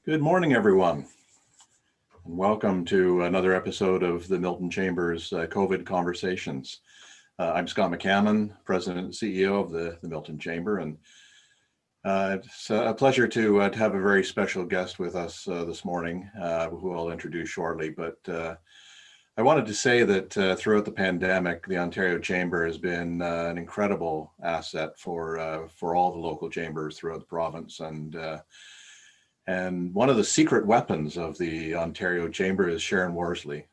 Good morning, everyone, and welcome to another episode of the Milton Chambers COVID Conversations. I'm Scott McCammon, President and CEO of the Milton Chamber, and it's a pleasure to have a very special guest with us this morning, who I'll introduce shortly. But I wanted to say that throughout the pandemic, the Ontario Chamber has been an incredible asset for all the local chambers throughout the province, and one of the secret weapons of the Ontario Chamber is Sharon Worsley.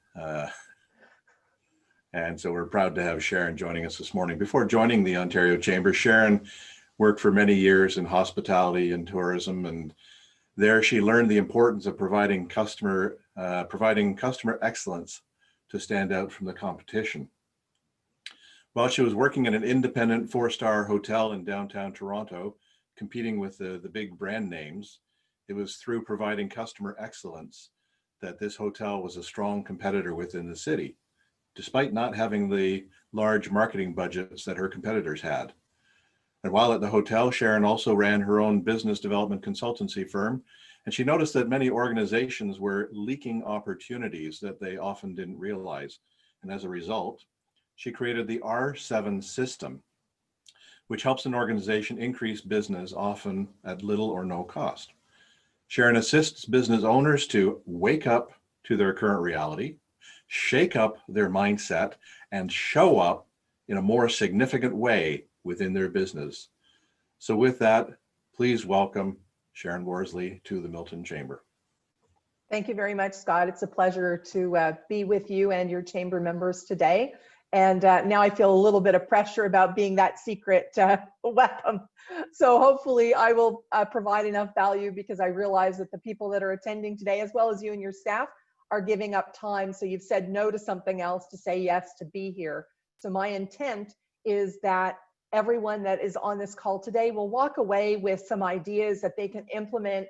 And so we're proud to have Sharon joining us this morning. Before joining the Ontario Chamber, Sharon worked for many years in hospitality and tourism, and there she learned the importance of providing customer excellence to stand out from the competition. While she was working at an independent 4-star hotel in downtown Toronto, competing with the big brand names, it was through providing customer excellence that this hotel was a strong competitor within the city, despite not having the large marketing budgets that her competitors had. And while at the hotel, Sharon also ran her own business development consultancy firm, and she noticed that many organizations were leaking opportunities that they often didn't realize. And as a result, she created the R7 system, which helps an organization increase business often at little or no cost. Sharon assists business owners to wake up to their current reality, shake up their mindset, and show up in a more significant way within their business. So with that, please welcome Sharon Worsley to the Milton Chamber. Thank you very much, Scott. It's a pleasure to be with you and your chamber members today. And now I feel a little bit of pressure about being that secret weapon. So hopefully I will provide enough value, because I realize that the people that are attending today, as well as you and your staff, are giving up time. So you've said no to something else to say yes to be here. So my intent is that everyone that is on this call today will walk away with some ideas that they can implement,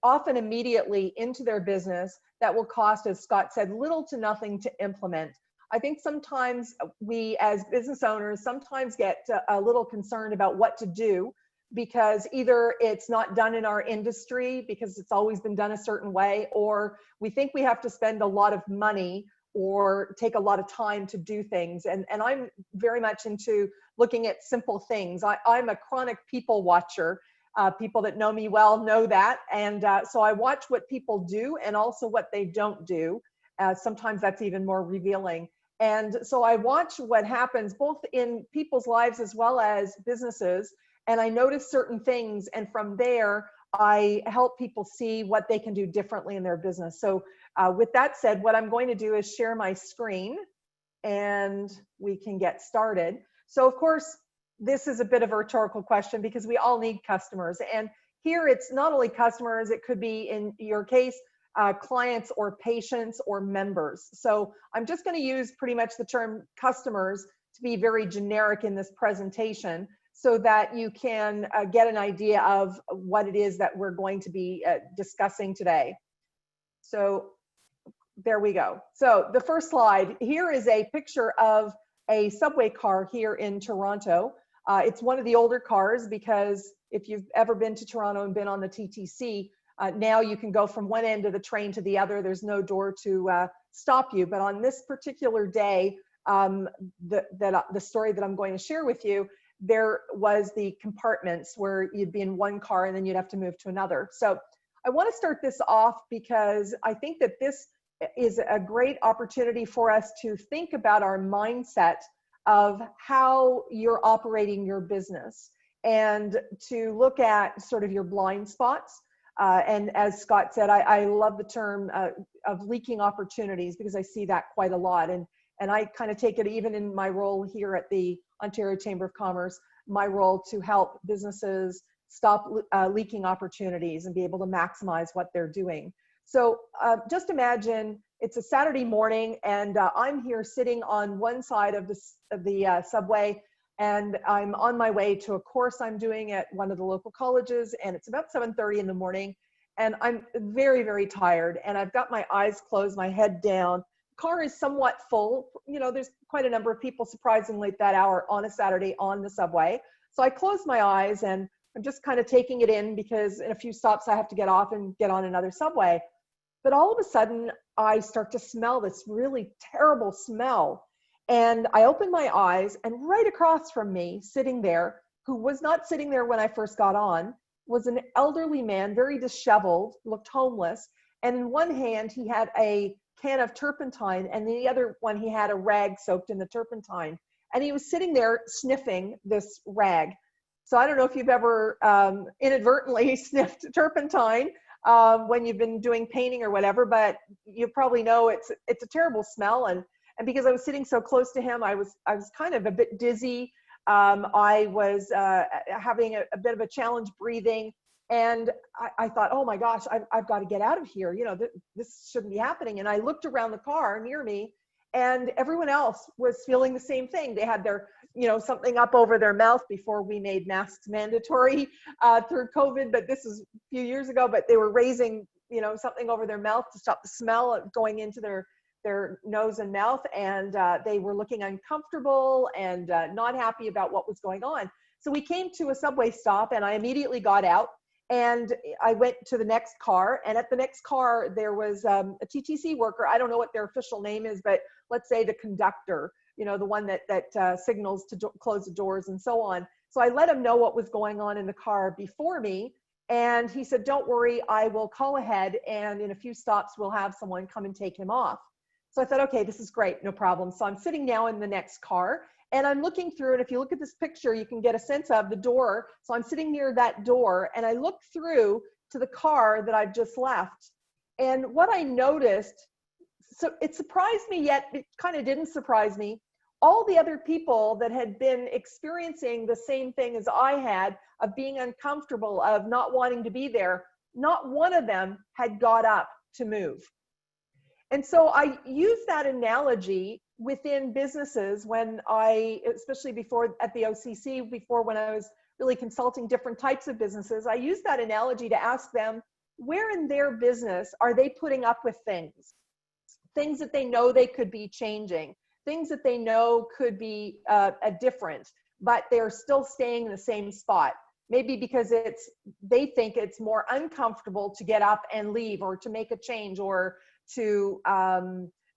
often immediately, into their business that will cost, as Scott said, little to nothing to implement. I think sometimes we as business owners sometimes get a little concerned about what to do, because either it's not done in our industry because it's always been done a certain way, or we think we have to spend a lot of money or take a lot of time to do things. And I'm very much into looking at simple things. I'm a chronic people watcher. People that know me well know that. And so I watch what people do and also what they don't do. Sometimes that's even more revealing. And so I watch what happens both in people's lives as well as businesses, and I notice certain things, and from there I help people see what they can do differently in their business. So with that said, what I'm going to do is share my screen and we can get started. So of course, this is a bit of a rhetorical question, because we all need customers. And here it's not only customers, it could be, in your case, clients or patients or members. So I'm just going to use pretty much the term customers to be very generic in this presentation, so that you can get an idea of what it is that we're going to be discussing today. So there we go. So the first slide here is a picture of a subway car here in Toronto. It's one of the older cars, because if you've ever been to Toronto and been on the TTC, now you can go from one end of the train to the other. There's no door to stop you. But on this particular day, the story that I'm going to share with you, there was the compartments where you'd be in one car and then you'd have to move to another. So I want to start this off because I think that this is a great opportunity for us to think about our mindset of how you're operating your business, and to look at sort of your blind spots. And as Scott said, I love the term of leaking opportunities, because I see that quite a lot. And I kind of take it even in my role here at the Ontario Chamber of Commerce, my role to help businesses stop leaking opportunities and be able to maximize what they're doing. So just imagine it's a Saturday morning, and I'm here sitting on one side of the subway, and I'm on my way to a course I'm doing at one of the local colleges, and it's about 7:30 in the morning, and I'm very, very tired, and I've got my eyes closed, my head down. Car is somewhat full. You know, there's quite a number of people, surprisingly, at that hour on a Saturday on the subway. So I close my eyes, and I'm just kind of taking it in because in a few stops I have to get off and get on another subway. But all of a sudden I start to smell this really terrible smell. And I open my eyes, and right across from me, sitting there, who was not sitting there when I first got on, was an elderly man, very disheveled, looked homeless. And in one hand, he had a can of turpentine, and in the other one, he had a rag soaked in the turpentine. And he was sitting there sniffing this rag. So I don't know if you've ever inadvertently sniffed turpentine when you've been doing painting or whatever, but you probably know it's a terrible smell. And because I was sitting so close to him, I was kind of a bit dizzy. I was having a bit of a challenge breathing. And I thought, oh my gosh, I've got to get out of here. You know, this shouldn't be happening. And I looked around the car near me, and everyone else was feeling the same thing. They had their, you know, something up over their mouth before we made masks mandatory through COVID, but this is a few years ago, but they were raising, you know, something over their mouth to stop the smell of going into their nose and mouth. And they were looking uncomfortable and not happy about what was going on. So we came to a subway stop, and I immediately got out. And I went to the next car, and at the next car, there was a TTC worker. I don't know what their official name is, but let's say the conductor, you know, the one that signals to close the doors and so on. So I let him know what was going on in the car before me. And he said, don't worry, I will call ahead, and in a few stops, we'll have someone come and take him off. So I thought, okay, this is great, no problem. So I'm sitting now in the next car, and I'm looking through, and if you look at this picture, you can get a sense of the door. So I'm sitting near that door, and I look through to the car that I've just left. And what I noticed, so it surprised me, yet it kind of didn't surprise me. All the other people that had been experiencing the same thing as I had, of being uncomfortable, of not wanting to be there, not one of them had got up to move. And so I use that analogy within businesses when especially before at the OCC, before when I was really consulting different types of businesses, I use that analogy to ask them, where in their business are they putting up with things that they know they could be changing, things that they know could be different, but they're still staying in the same spot. Maybe because they think it's more uncomfortable to get up and leave, or to make a change, or to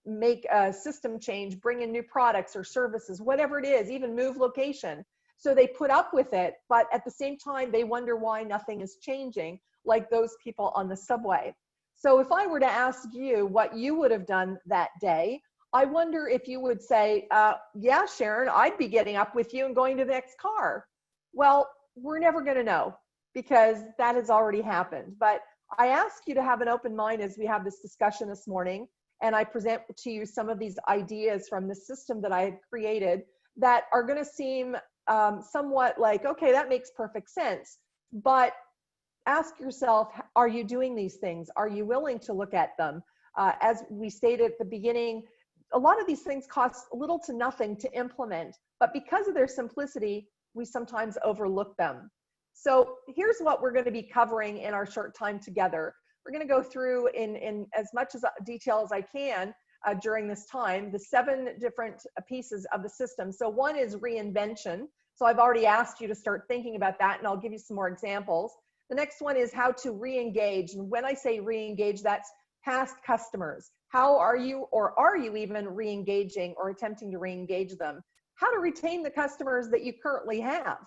make a system change, bring in new products or services, whatever it is, even move location. So they put up with it, but at the same time, they wonder why nothing is changing, like those people on the subway. So if I were to ask you what you would have done that day, I wonder if you would say, yeah, Sharon, I'd be getting up with you and going to the next car. Well, we're never going to know, because that has already happened. But I ask you to have an open mind as we have this discussion this morning, and I present to you some of these ideas from the system that I had created that are going to seem somewhat like, okay, that makes perfect sense. But ask yourself, are you doing these things? Are you willing to look at them? As we stated at the beginning, a lot of these things cost little to nothing to implement, but because of their simplicity, we sometimes overlook them. So here's what we're going to be covering in our short time together. We're going to go through in as much detail as I can during this time, the 7 different pieces of the system. So one is reinvention. So I've already asked you to start thinking about that, and I'll give you some more examples. The next one is how to re-engage. And when I say re-engage, that's past customers. How are you, or are you even re-engaging or attempting to re-engage them? How to retain the customers that you currently have.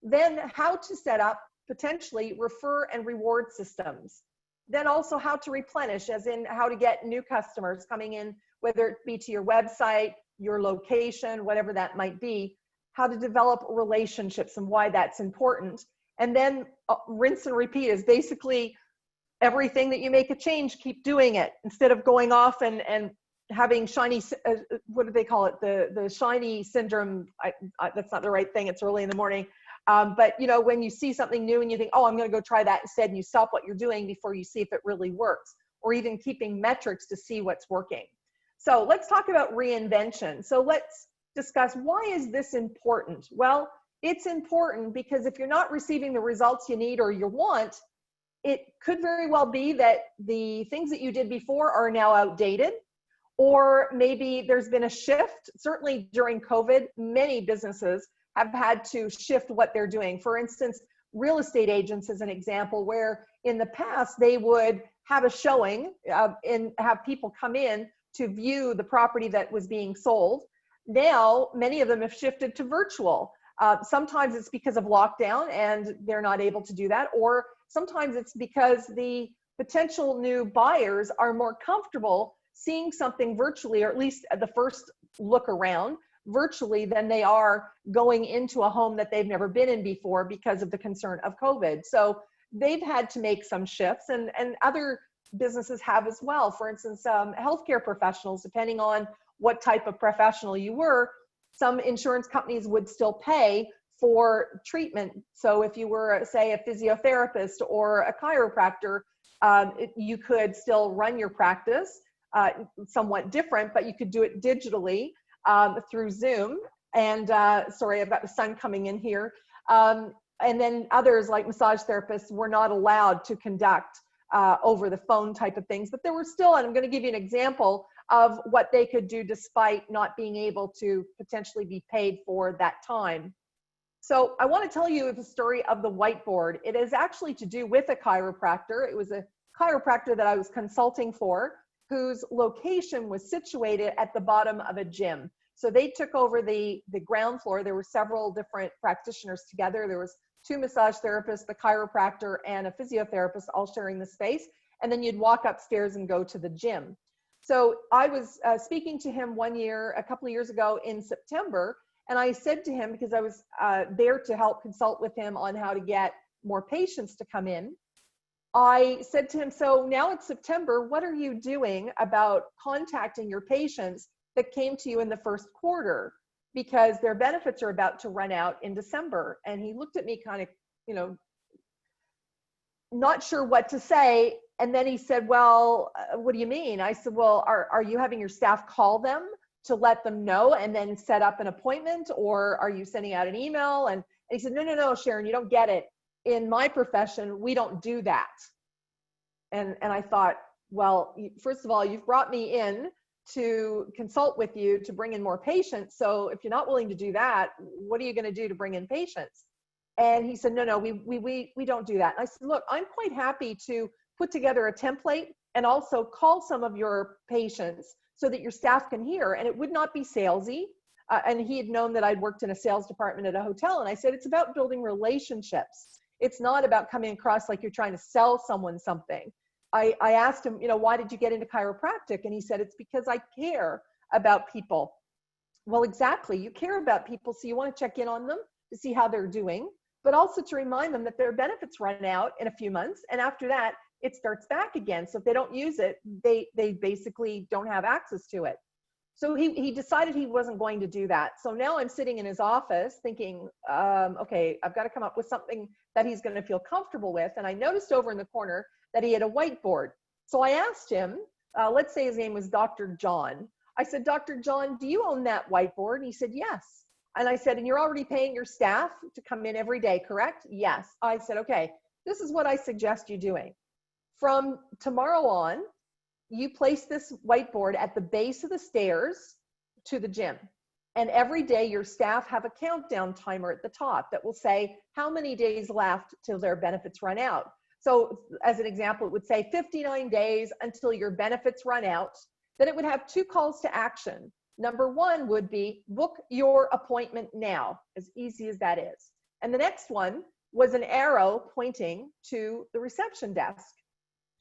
Then how to set up potentially refer and reward systems. Then also how to replenish, as in how to get new customers coming in, whether it be to your website, your location, whatever that might be. How to develop relationships and why that's important. And then rinse and repeat is basically everything that you make a change, keep doing it instead of going off and having shiny, what do they call it? The shiny syndrome. That's not the right thing. It's early in the morning. But you know, when you see something new and you think, oh, I'm going to go try that instead, and you stop what you're doing before you see if it really works, or even keeping metrics to see what's working. So let's talk about reinvention. So let's discuss, why is this important? Well, it's important because if you're not receiving the results you need or you want, it could very well be that the things that you did before are now outdated, or maybe there's been a shift. Certainly during COVID, many businesses have had to shift what they're doing. For instance, real estate agents as an example, where in the past they would have a showing and have people come in to view the property that was being sold. Now, many of them have shifted to virtual. Sometimes it's because of lockdown and they're not able to do that, or sometimes it's because the potential new buyers are more comfortable seeing something virtually, or at least at the first look around virtually, than they are going into a home that they've never been in before because of the concern of COVID. So they've had to make some shifts, and other businesses have as well. For instance, healthcare professionals, depending on what type of professional you were, some insurance companies would still pay for treatment. So if you were, say, a physiotherapist or a chiropractor, you could still run your practice somewhat different, but you could do it digitally through Zoom. And sorry, I've got the sun coming in here. And then others, like massage therapists, were not allowed to conduct over the phone type of things, but there were still, and I'm going to give you an example of what they could do despite not being able to potentially be paid for that time. So I want to tell you the story of the whiteboard. It is actually to do with a chiropractor. It was a chiropractor that I was consulting for, whose location was situated at the bottom of a gym. So they took over the ground floor. There were several different practitioners together. There was 2 massage therapists, the chiropractor, and a physiotherapist, all sharing the space. And then you'd walk upstairs and go to the gym. So I was speaking to him a couple of years ago in September, and I said to him, because I was there to help consult with him on how to get more patients to come in, I said to him, so now it's September, what are you doing about contacting your patients that came to you in the first quarter? Because their benefits are about to run out in December. And he looked at me kind of, not sure what to say. And then he said, well, what do you mean? I said, well, are you having your staff call them to let them know and then set up an appointment? Or are you sending out an email? And he said, no, Sharon, you don't get it. In my profession, we don't do that. And I thought, well, first of all, you've brought me in to consult with you to bring in more patients. So if you're not willing to do that, what are you going to do to bring in patients? And he said, no, we don't do that. And I said, look, I'm quite happy to put together a template and also call some of your patients so that your staff can hear. And it would not be salesy. And he had known that I'd worked in a sales department at a hotel. And I said, it's about building relationships. It's not about coming across like you're trying to sell someone something. I asked him, why did you get into chiropractic? And he said, it's because I care about people. Well, exactly. You care about people, so you want to check in on them to see how they're doing, but also to remind them that their benefits run out in a few months. And after that, it starts back again. So if they don't use it, they basically don't have access to it. So he decided he wasn't going to do that. So now I'm sitting in his office thinking, okay, I've got to come up with something that he's going to feel comfortable with. And I noticed over in the corner that he had a whiteboard. So I asked him, let's say his name was Dr. John. I said, Dr. John, do you own that whiteboard? And he said, yes. And I said, and you're already paying your staff to come in every day, correct? Yes. I said, okay, this is what I suggest you doing. From tomorrow on, you place this whiteboard at the base of the stairs to the gym. And every day your staff have a countdown timer at the top that will say how many days left till their benefits run out. So as an example, it would say 59 days until your benefits run out. Then it would have 2 calls to action. Number 1 would be book your appointment now, as easy as that is. And the next one was an arrow pointing to the reception desk.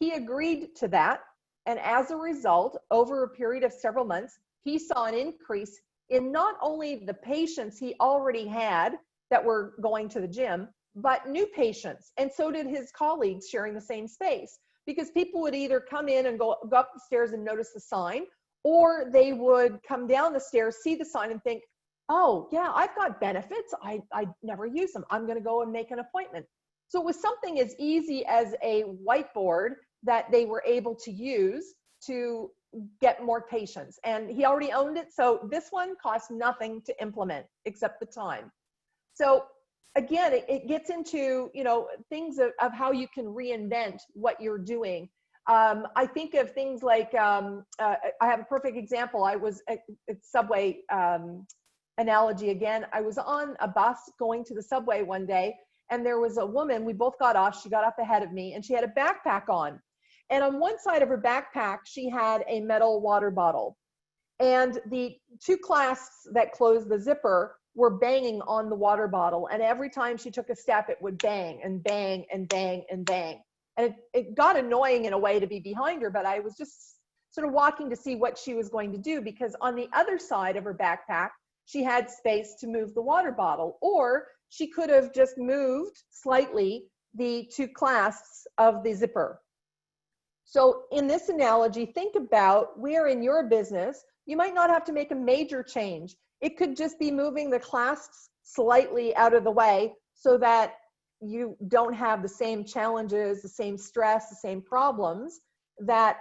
He agreed to that. And as a result, over a period of several months, he saw an increase in not only the patients he already had that were going to the gym, but new patients. And so did his colleagues sharing the same space, because people would either come in and go up the stairs and notice the sign, or they would come down the stairs, see the sign and think, oh yeah, I've got benefits. I never use them. I'm going to go and make an appointment. So it was something as easy as a whiteboard that they were able to use to get more patients. And he already owned it. So this one cost nothing to implement except the time. So again, it gets into, things of how you can reinvent what you're doing. I think of things like, I have a perfect example. I was at subway analogy again. I was on a bus going to the subway one day, and there was a woman, we both got off, she got up ahead of me, and she had a backpack on. And on one side of her backpack, she had a metal water bottle. And the two clasps that closed the zipper were banging on the water bottle. And every time she took a step, it would bang and bang and bang and bang. And it got annoying in a way to be behind her, but I was just sort of walking to see what she was going to do, because on the other side of her backpack, she had space to move the water bottle, or she could have just moved slightly the two clasps of the zipper. So in this analogy, think about where in your business, you might not have to make a major change. It could just be moving the clasps slightly out of the way so that you don't have the same challenges, the same stress, the same problems that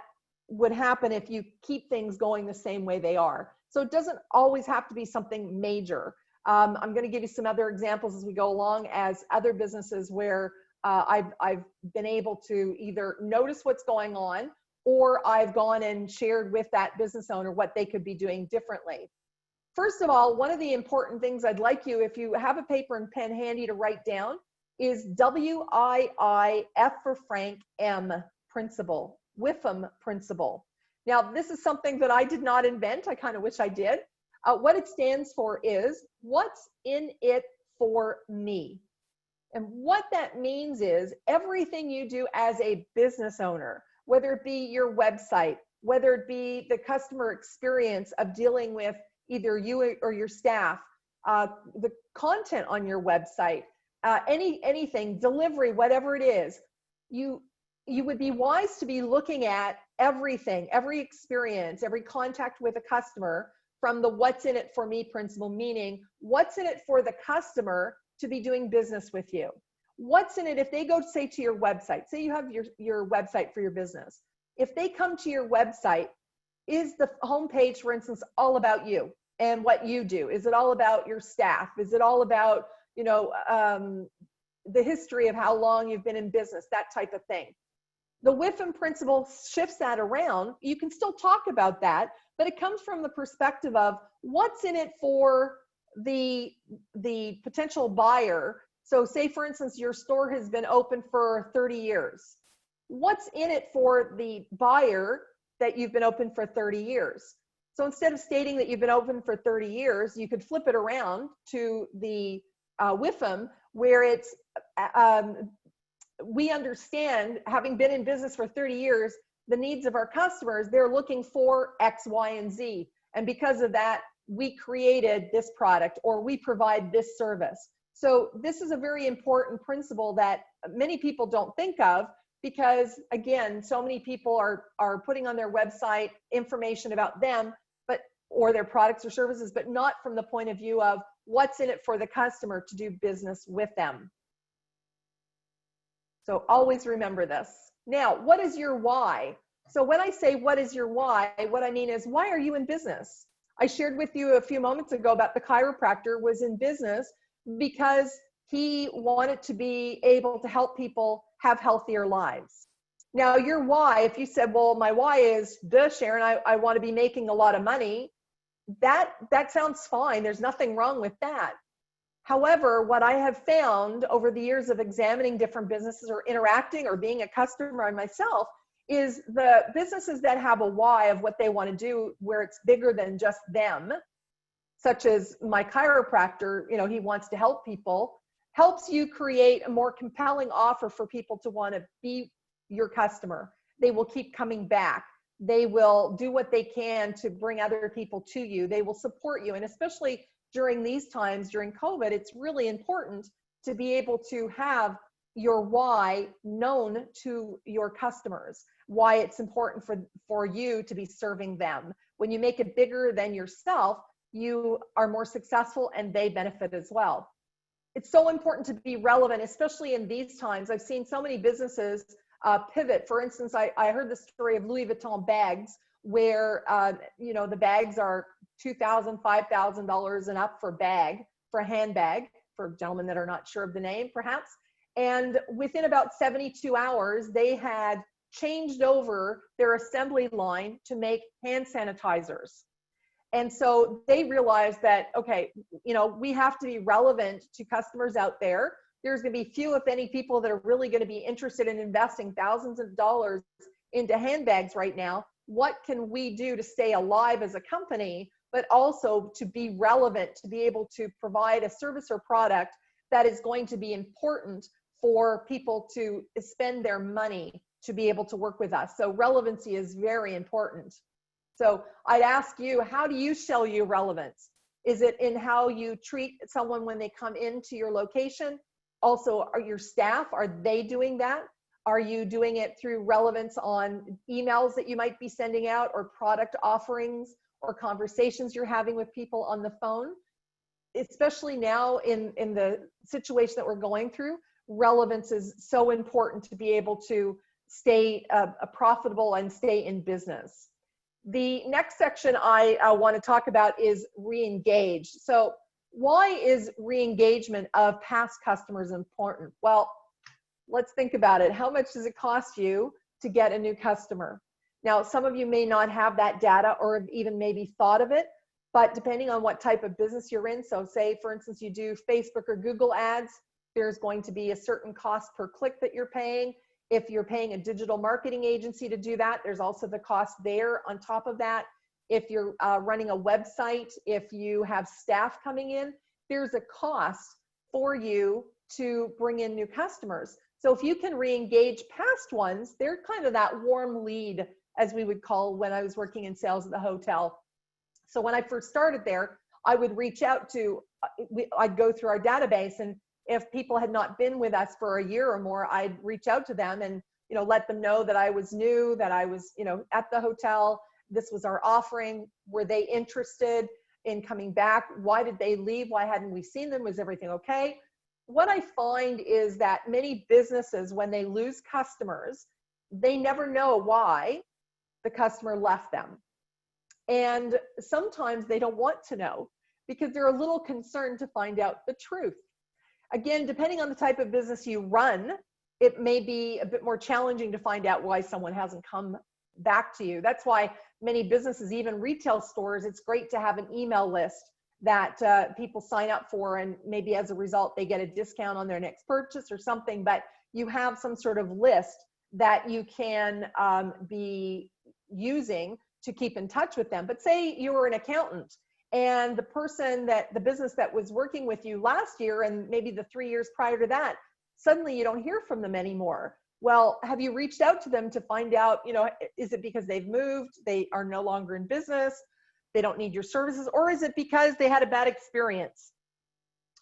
would happen if you keep things going the same way they are. So it doesn't always have to be something major. I'm going to give you some other examples as we go along, as other businesses where I've been able to either notice what's going on, or I've gone and shared with that business owner what they could be doing differently. First of all, one of the important things I'd like you, if you have a paper and pen handy to write down, is WIIF for Frank M principle, WIFM principle. Now, this is something that I did not invent. I kind of wish I did. What it stands for is, what's in it for me? And what that means is everything you do as a business owner, whether it be your website, whether it be the customer experience of dealing with either you or your staff, the content on your website, anything, delivery, whatever it is, you would be wise to be looking at everything, every experience, every contact with a customer from the what's in it for me principle, meaning what's in it for the customer to be doing business with you. What's in it if they go, say, to your website, say you have your website for your business. If they come to your website, is the homepage, for instance, all about you and what you do? Is it all about your staff? Is it all about, you know, the history of how long you've been in business, that type of thing? The WIFM principle shifts that around. You can still talk about that, but it comes from the perspective of what's in it for the potential buyer. So say, for instance, your store has been open for 30 years. What's in it for the buyer that you've been open for 30 years? So instead of stating that you've been open for 30 years, you could flip it around to the WIFM, where it's, we understand, having been in business for 30 years, the needs of our customers, they're looking for X, Y, and Z. And because of that, we created this product, or we provide this service. So this is a very important principle that many people don't think of, because again, so many people are putting on their website information about them, or their products or services, but not from the point of view of what's in it for the customer to do business with them. So always remember this. Now, what is your why? So when I say what is your why, what I mean is, why are you in business? I shared with you a few moments ago about the chiropractor was in business because he wanted to be able to help people have healthier lives. Now, your why, if you said, well, my why is, duh, Sharon, I want to be making a lot of money, that sounds fine. There's nothing wrong with that. However, what I have found over the years of examining different businesses or interacting or being a customer myself is the businesses that have a why of what they want to do, where it's bigger than just them, such as my chiropractor, you know, he wants to help people, helps you create a more compelling offer for people to want to be your customer. They will keep coming back. They will do what they can to bring other people to you. They will support you. And especially during these times, during COVID, it's really important to be able to have your why known to your customers, why it's important for you to be serving them. When you make it bigger than yourself, you are more successful and they benefit as well. It's so important to be relevant, especially in these times. I've seen so many businesses pivot. For instance, I heard the story of Louis Vuitton bags, where you know, the bags are $2,000, $5,000 and up for a handbag, for gentlemen that are not sure of the name, perhaps. And within about 72 hours, they had changed over their assembly line to make hand sanitizers. And so they realized that, okay, you know, we have to be relevant to customers out there. there's going to be few, if any, people that are really going to be interested in investing thousands of dollars into handbags right now. What can we do to stay alive as a company, but also to be relevant, to be able to provide a service or product that is going to be important for people to spend their money to be able to work with us? So relevancy is very important. So I'd ask you, how do you show your relevance? Is it in how you treat someone when they come into your location? Also, are your staff, are they doing that? Are you doing it through relevance on emails that you might be sending out, or product offerings, or conversations you're having with people on the phone? Especially now in the situation that we're going through, relevance is so important to be able to stay profitable and stay in business. The next section I want to talk about is re-engage. So why is re-engagement of past customers important? Well, let's think about it. How much does it cost you to get a new customer? Now, some of you may not have that data or have even maybe thought of it, but depending on what type of business you're in, so say, for instance, you do Facebook or Google ads, there's going to be a certain cost per click that you're paying. If you're paying a digital marketing agency to do that, there's also the cost there on top of that. If you're running a website, if you have staff coming in, there's a cost for you to bring in new customers. So if you can re-engage past ones, they're kind of that warm lead, as we would call when I was working in sales at the hotel. So when I first started there, I would reach out to, I'd go through our database, and if people had not been with us for a year or more, I'd reach out to them and, let them know that I was new, that I was, at the hotel. This was our offering. Were they interested in coming back? Why did they leave? Why hadn't we seen them? Was everything okay? What I find is that many businesses, when they lose customers, they never know why the customer left them. And sometimes they don't want to know because they're a little concerned to find out the truth. Again, depending on the type of business you run, it may be a bit more challenging to find out why someone hasn't come back to you. That's why many businesses, even retail stores, it's great to have an email list that people sign up for, and maybe as a result they get a discount on their next purchase or something, but you have some sort of list that you can be using to keep in touch with them. But say you were an accountant and the business that was working with you last year and maybe the 3 years prior to that, suddenly you don't hear from them anymore. Well, have you reached out to them to find out, is it because they've moved, they are no longer in business, they don't need your services, or is it because they had a bad experience?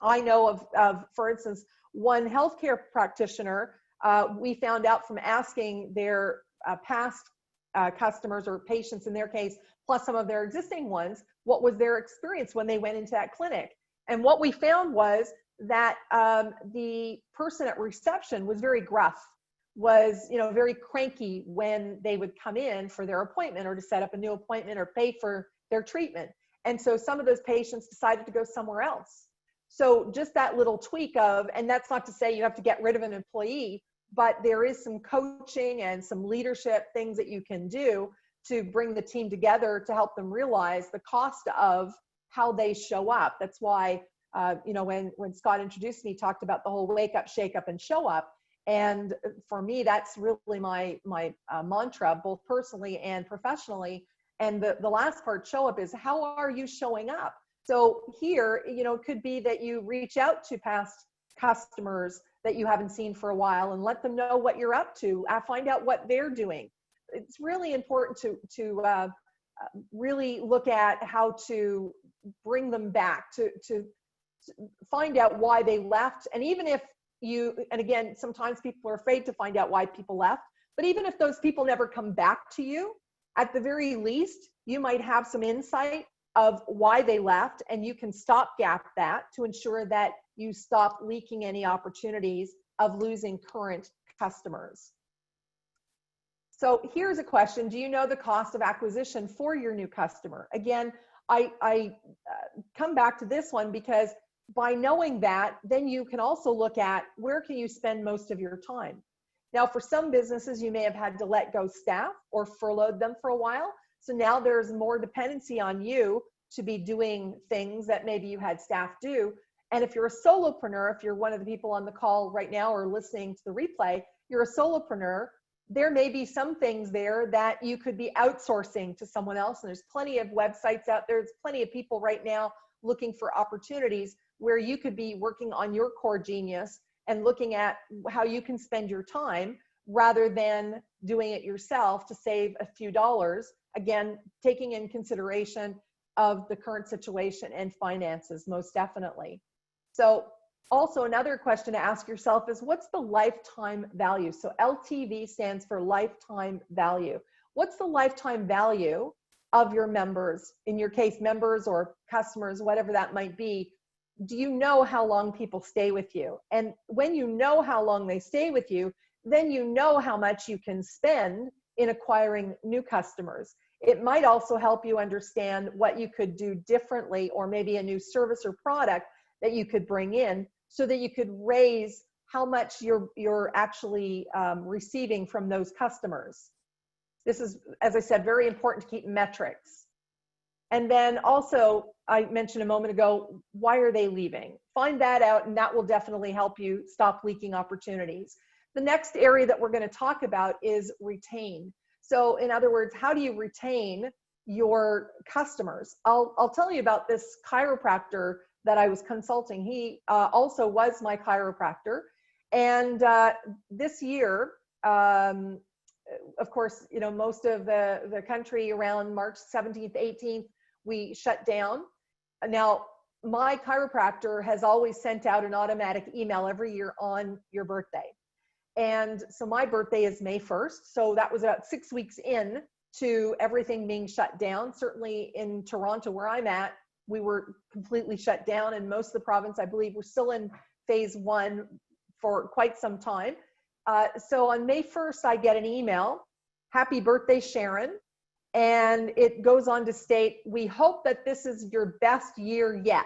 I know of for instance, one healthcare practitioner, we found out from asking their past customers or patients in their case, plus some of their existing ones, what was their experience when they went into that clinic. And what we found was that the person at reception was very gruff, was very cranky when they would come in for their appointment or to set up a new appointment or pay for their treatment. And so some of those patients decided to go somewhere else. So just that little tweak of, and that's not to say you have to get rid of an employee, but there is some coaching and some leadership things that you can do to bring the team together to help them realize the cost of how they show up. That's why, when Scott introduced me, he talked about the whole wake up, shake up, and show up. And for me, that's really my mantra, both personally and professionally. And the last part, show up, is how are you showing up? So here, it could be that you reach out to past customers that you haven't seen for a while and let them know what you're up to, find out what they're doing. It's really important to really look at how to bring them back, to find out why they left. And even if and again, sometimes people are afraid to find out why people left, but even if those people never come back to you, at the very least, you might have some insight of why they left, and you can stopgap that to ensure that you stop leaking any opportunities of losing current customers. So here's a question. Do you know the cost of acquisition for your new customer? Again, I come back to this one because by knowing that, then you can also look at where can you spend most of your time. Now, for some businesses, you may have had to let go staff or furloughed them for a while. So now there's more dependency on you to be doing things that maybe you had staff do. And if you're a solopreneur, if you're one of the people on the call right now or listening to the replay, you're a solopreneur, there may be some things there that you could be outsourcing to someone else. And there's plenty of websites out there. There's plenty of people right now looking for opportunities where you could be working on your core genius and looking at how you can spend your time rather than doing it yourself to save a few dollars. Again, taking in consideration of the current situation and finances, most definitely. So also another question to ask yourself is, what's the lifetime value? So LTV stands for lifetime value. What's the lifetime value of your members? In your case, members or customers, whatever that might be. Do you know how long people stay with you? And when you know how long they stay with you, then you know how much you can spend in acquiring new customers. It might also help you understand what you could do differently, or maybe a new service or product that you could bring in so that you could raise how much you're actually receiving from those customers. This is, as I said, very important to keep metrics. And then also, I mentioned a moment ago, why are they leaving? Find that out, and that will definitely help you stop leaking opportunities. The next area that we're going to talk about is retain. So in other words, how do you retain your customers? I'll tell you about this chiropractor that I was consulting. He also was my chiropractor. And this year, of course, you know, most of the country around March 17th, 18th, we shut down. Now, my chiropractor has always sent out an automatic email every year on your birthday. And so my birthday is May 1st. So that was about 6 weeks in to everything being shut down. Certainly in Toronto, where I'm at, we were completely shut down, and most of the province, I believe, we're still in phase 1 for quite some time. So on May 1st, I get an email, happy birthday, Sharon. And it goes on to state, we hope that this is your best year yet.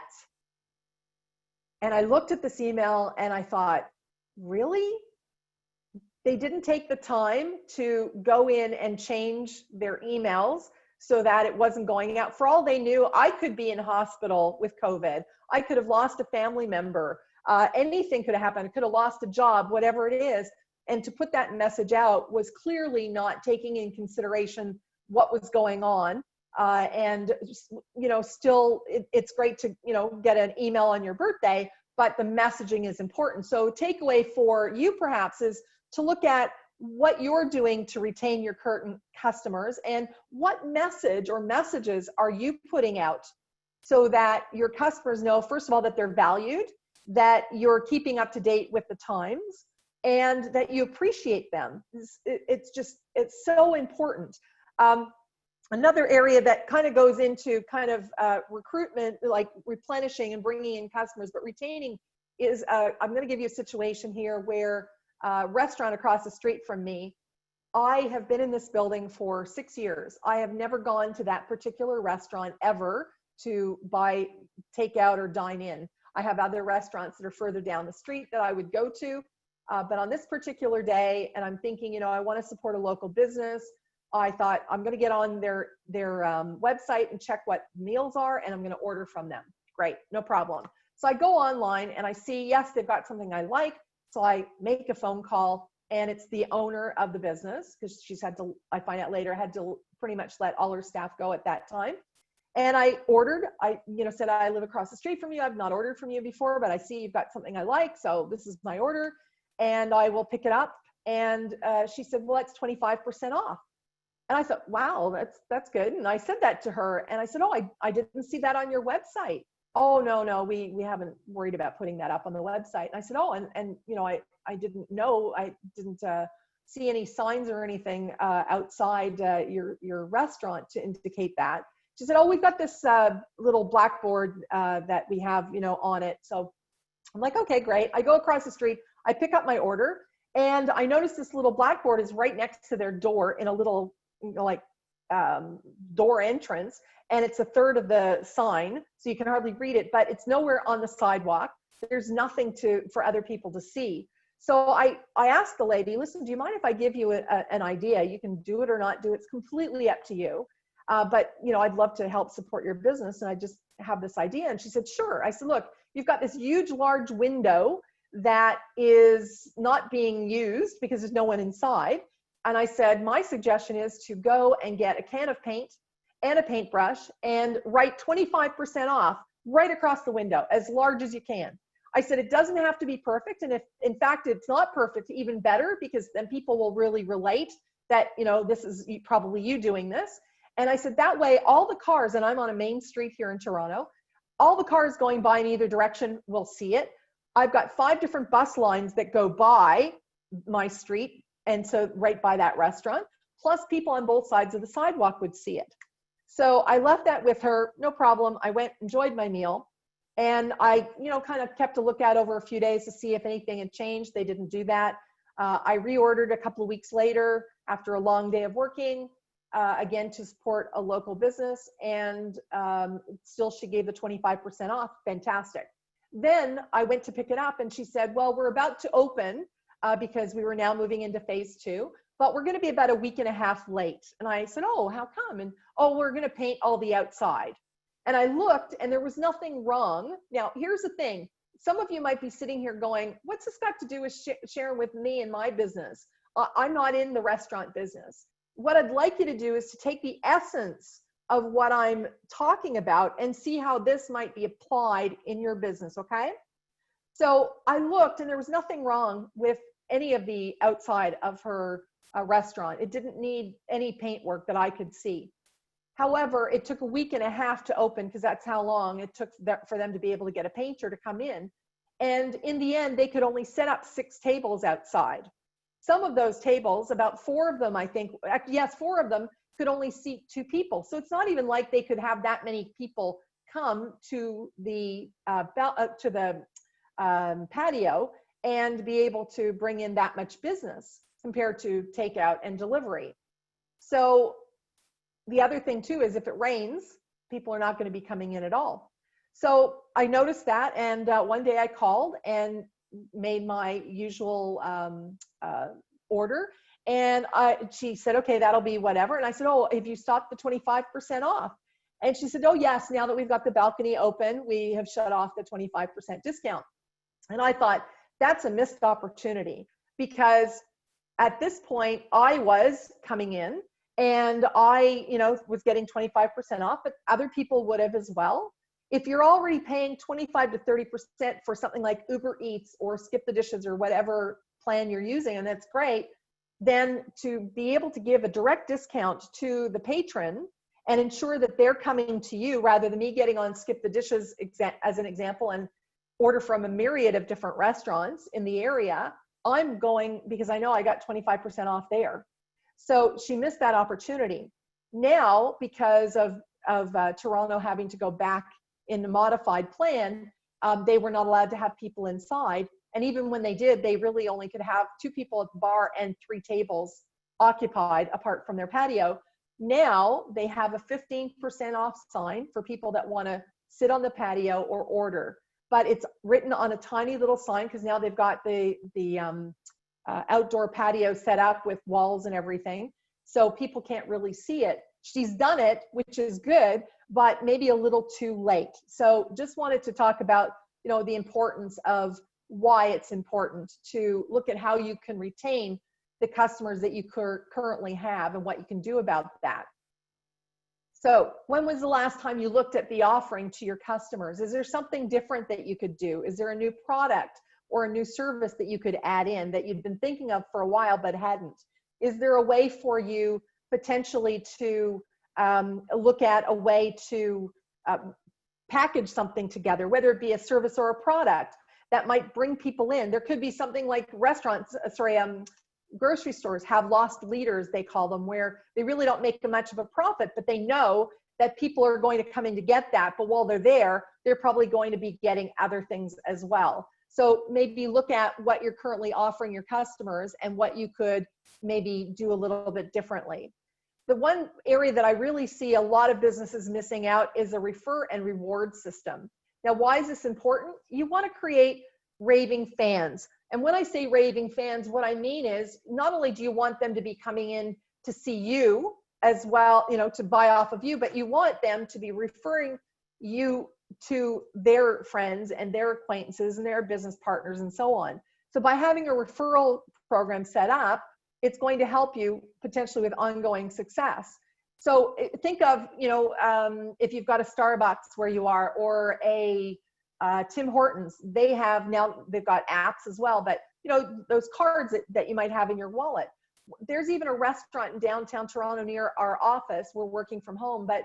And I looked at this email and I thought, really? They didn't take the time to go in and change their emails so that it wasn't going out. For all they knew, I could be in hospital with COVID. I could have lost a family member. Anything could have happened. I could have lost a job, whatever it is. And to put that message out was clearly not taking in consideration what was going on. And, you know, still, it's great to, you know, get an email on your birthday, but the messaging is important. So takeaway for you perhaps is to look at what you're doing to retain your current customers and what message or messages are you putting out so that your customers know, first of all, that they're valued, that you're keeping up to date with the times, and that you appreciate them. It's so important. Another area that kind of goes into kind of recruitment, like replenishing and bringing in customers, but retaining is, I'm going to give you a situation here where a restaurant across the street from me, I have been in this building for 6 years. I have never gone to that particular restaurant ever to buy takeout or dine in. I have other restaurants that are further down the street that I would go to. But on this particular day, and I'm thinking, you know, I want to support a local business. I thought I'm going to get on their website and check what meals are, and I'm going to order from them. Great, no problem. So I go online and I see, yes, they've got something I like. So I make a phone call, and it's the owner of the business, because she's had to, I find out later, had to pretty much let all her staff go at that time. And I ordered, said, I live across the street from you. I've not ordered from you before, but I see you've got something I like. So this is my order and I will pick it up. And she said, well, that's 25% off. And I thought, wow, that's good. And I said that to her, and I said, oh, I didn't see that on your website. Oh, no, we haven't worried about putting that up on the website. And I said, oh, and you know, I didn't know, I didn't see any signs or anything outside your restaurant to indicate that. She said, oh, we've got this little blackboard that we have, you know, on it. So I'm like, okay, great. I go across the street, I pick up my order, and I notice this little blackboard is right next to their door in a little, you know, like door entrance, and it's a third of the sign, so you can hardly read it, but it's nowhere on the sidewalk. There's nothing for other people to see. So I asked the lady, listen, do you mind if I give you an idea? You can do it or not do it. It's completely up to you. but you know, I'd love to help support your business, and I just have this idea. And she said, sure. I said, look, you've got this huge, large window that is not being used because there's no one inside. And I said, my suggestion is to go and get a can of paint and a paintbrush and write 25% off right across the window, as large as you can. I said, it doesn't have to be perfect. And if in fact it's not perfect, even better, because then people will really relate that, you know, this is probably you doing this. And I said, that way, all the cars, and I'm on a main street here in Toronto, all the cars going by in either direction will see it. I've got 5 different bus lines that go by my street, and so right by that restaurant, plus people on both sides of the sidewalk would see it. So I left that with her, no problem. I went, enjoyed my meal, and I, you know, kind of kept a lookout over a few days to see if anything had changed. They didn't do that. I reordered a couple of weeks later after a long day of working, again, to support a local business, and still she gave the 25% off. Fantastic. Then I went to pick it up, and she said, well, we're about to open because we were now moving into phase 2, but we're going to be about a week and a half late. And I said, oh, how come? And, oh, we're going to paint all the outside. And I looked, and there was nothing wrong. Now, here's the thing. Some of you might be sitting here going, what's this got to do with sharing with me and my business? I'm not in the restaurant business. What I'd like you to do is to take the essence of what I'm talking about and see how this might be applied in your business, okay? So I looked, and there was nothing wrong with any of the outside of her restaurant. It didn't need any paint work that I could see. However, it took a week and a half to open, because that's how long it took for them to be able to get a painter to come in. And in the end, they could only set up 6 tables outside. Some of those tables, about 4 of them, I think, yes, 4 of them could only seat 2 people. So it's not even like they could have that many people come to the patio and be able to bring in that much business compared to takeout and delivery. So the other thing too is if it rains, people are not going to be coming in at all. So I noticed that, and one day I called and made my usual order, and she said, okay, that'll be whatever. And I said, oh, have you stopped the 25% off? And she said, oh yes, now that we've got the balcony open, we have shut off the 25% discount. And I thought, that's a missed opportunity, because at this point I was coming in and I, you know, was getting 25% off, but other people would have as well. If you're already paying 25 to 30% for something like Uber Eats or Skip the Dishes or whatever plan you're using, and that's great, then to be able to give a direct discount to the patron and ensure that they're coming to you rather than me getting on Skip the Dishes as an example and order from a myriad of different restaurants in the area, I'm going because I know I got 25% off there. So she missed that opportunity. Now, because of Toronto having to go back in the modified plan, they were not allowed to have people inside. And even when they did, they really only could have 2 people at the bar and 3 tables occupied apart from their patio. Now they have a 15% off sign for people that want to sit on the patio or order. But it's written on a tiny little sign because now they've got the outdoor patio set up with walls and everything. So people can't really see it. She's done it, which is good, but maybe a little too late. So just wanted to talk about, you know, the importance of why it's important to look at how you can retain the customers that you currently have and what you can do about that. So when was the last time you looked at the offering to your customers? Is there something different that you could do? Is there a new product or a new service that you could add in that you'd been thinking of for a while but hadn't? Is there a way for you potentially to look at a way to package something together, whether it be a service or a product that might bring people in? There could be something like restaurants, grocery stores have lost leaders, they call them, where they really don't make much of a profit, but they know that people are going to come in to get that. But while they're there, they're probably going to be getting other things as well. So maybe look at what you're currently offering your customers and what you could maybe do a little bit differently. The one area that I really see a lot of businesses missing out is a refer and reward system. Now, why is this important? You want to create raving fans. And when I say raving fans, what I mean is not only do you want them to be coming in to see you as well, you know, to buy off of you, but you want them to be referring you to their friends and their acquaintances and their business partners and so on. So by having a referral program set up, it's going to help you potentially with ongoing success. So think of, you know, if you've got a Starbucks where you are, or a Tim Hortons, they've got apps as well, but you know, those cards that you might have in your wallet. There's even a restaurant in downtown Toronto near our office. We're working from home, but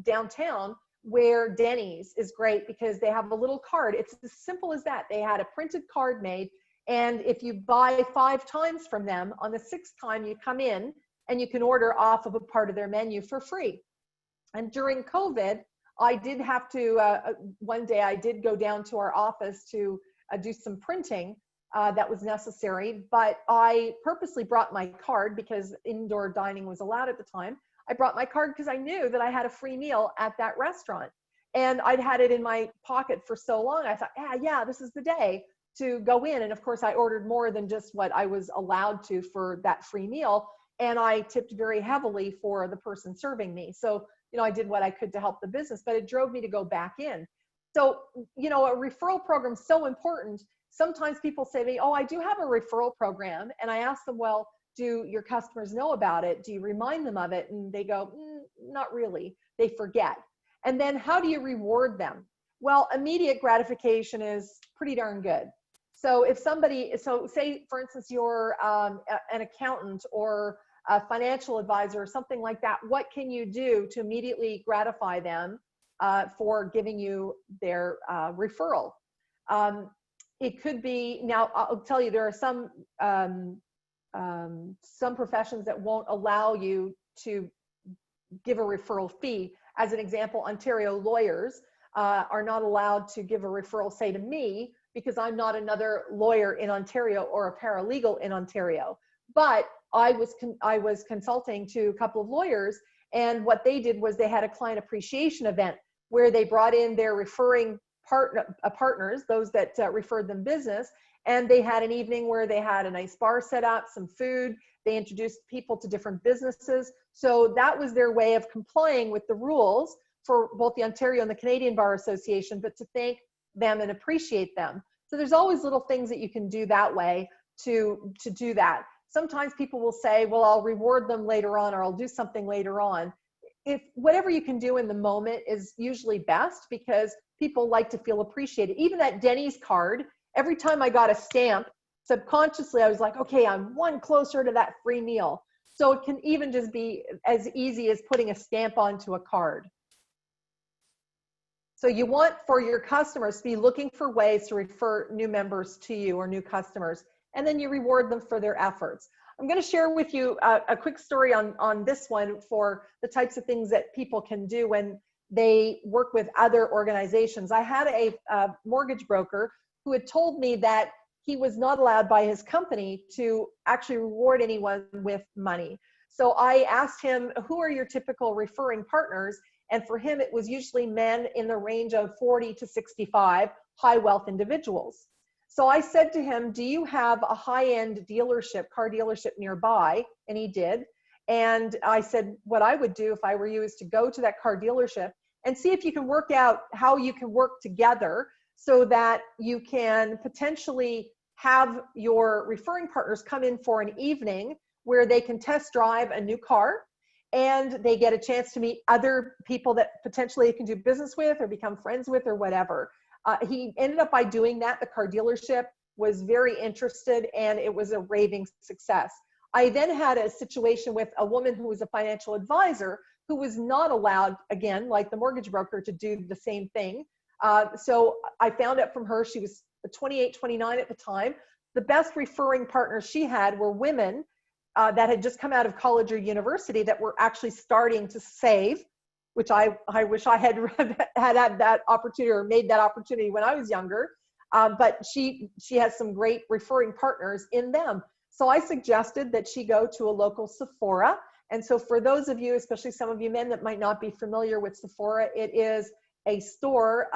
downtown, where Denny's is great because they have a little card. It's as simple as that. They had a printed card made, and if you buy 5 times from them, on the 6th time you come in and you can order off of a part of their menu for free. And during COVID, I did have to, one day I did go down to our office to do some printing that was necessary, but I purposely brought my card because indoor dining was allowed at the time. I brought my card because I knew that I had a free meal at that restaurant, and I'd had it in my pocket for so long. I thought, yeah, this is the day to go in. And of course I ordered more than just what I was allowed to for that free meal. And I tipped very heavily for the person serving me. So, you know, I did what I could to help the business, but it drove me to go back in. So, you know, a referral program is so important. Sometimes people say to me, oh, I do have a referral program. And I ask them, well, do your customers know about it? Do you remind them of it? And they go, not really. They forget. And then how do you reward them? Well, immediate gratification is pretty darn good. So if somebody, so say for instance, you're an accountant or a financial advisor or something like that, what can you do to immediately gratify them for giving you their referral? It could be, now I'll tell you, there are some professions that won't allow you to give a referral fee. As an example, Ontario lawyers are not allowed to give a referral, say, to me, because I'm not another lawyer in Ontario or a paralegal in Ontario. But I was consulting to a couple of lawyers, and what they did was they had a client appreciation event where they brought in their referring partners, those that referred them business, and they had an evening where they had a nice bar set up, some food. They introduced people to different businesses. So that was their way of complying with the rules for both the Ontario and the Canadian Bar Association, but to thank them and appreciate them. So there's always little things that you can do that way to do that. Sometimes people will say, well, I'll reward them later on, or I'll do something later on. If whatever you can do in the moment is usually best, because people like to feel appreciated. Even that Denny's card, every time I got a stamp, subconsciously I was like, okay, I'm one closer to that free meal. So it can even just be as easy as putting a stamp onto a card. So you want for your customers to be looking for ways to refer new members to you or new customers, and then you reward them for their efforts. I'm going to share with you a quick story on this one for the types of things that people can do when they work with other organizations. I had a mortgage broker who had told me that he was not allowed by his company to actually reward anyone with money. So I asked him, who are your typical referring partners? And for him, it was usually men in the range of 40 to 65, high wealth individuals. So I said to him, do you have a high-end dealership, car dealership nearby? And he did. And I said, what I would do if I were you is to go to that car dealership and see if you can work out how you can work together so that you can potentially have your referring partners come in for an evening where they can test drive a new car, and they get a chance to meet other people that potentially they can do business with or become friends with or whatever. He ended up by doing that. The car dealership was very interested, and it was a raving success. I then had a situation with a woman who was a financial advisor who was not allowed, again, like the mortgage broker, to do the same thing. So I found out from her, she was 28, 29 at the time. The best referring partners she had were women that had just come out of college or university that were actually starting to save, which I wish I had had that opportunity or made that opportunity when I was younger. But she has some great referring partners in them. So I suggested that she go to a local Sephora. And so for those of you, especially some of you men that might not be familiar with Sephora, it is a store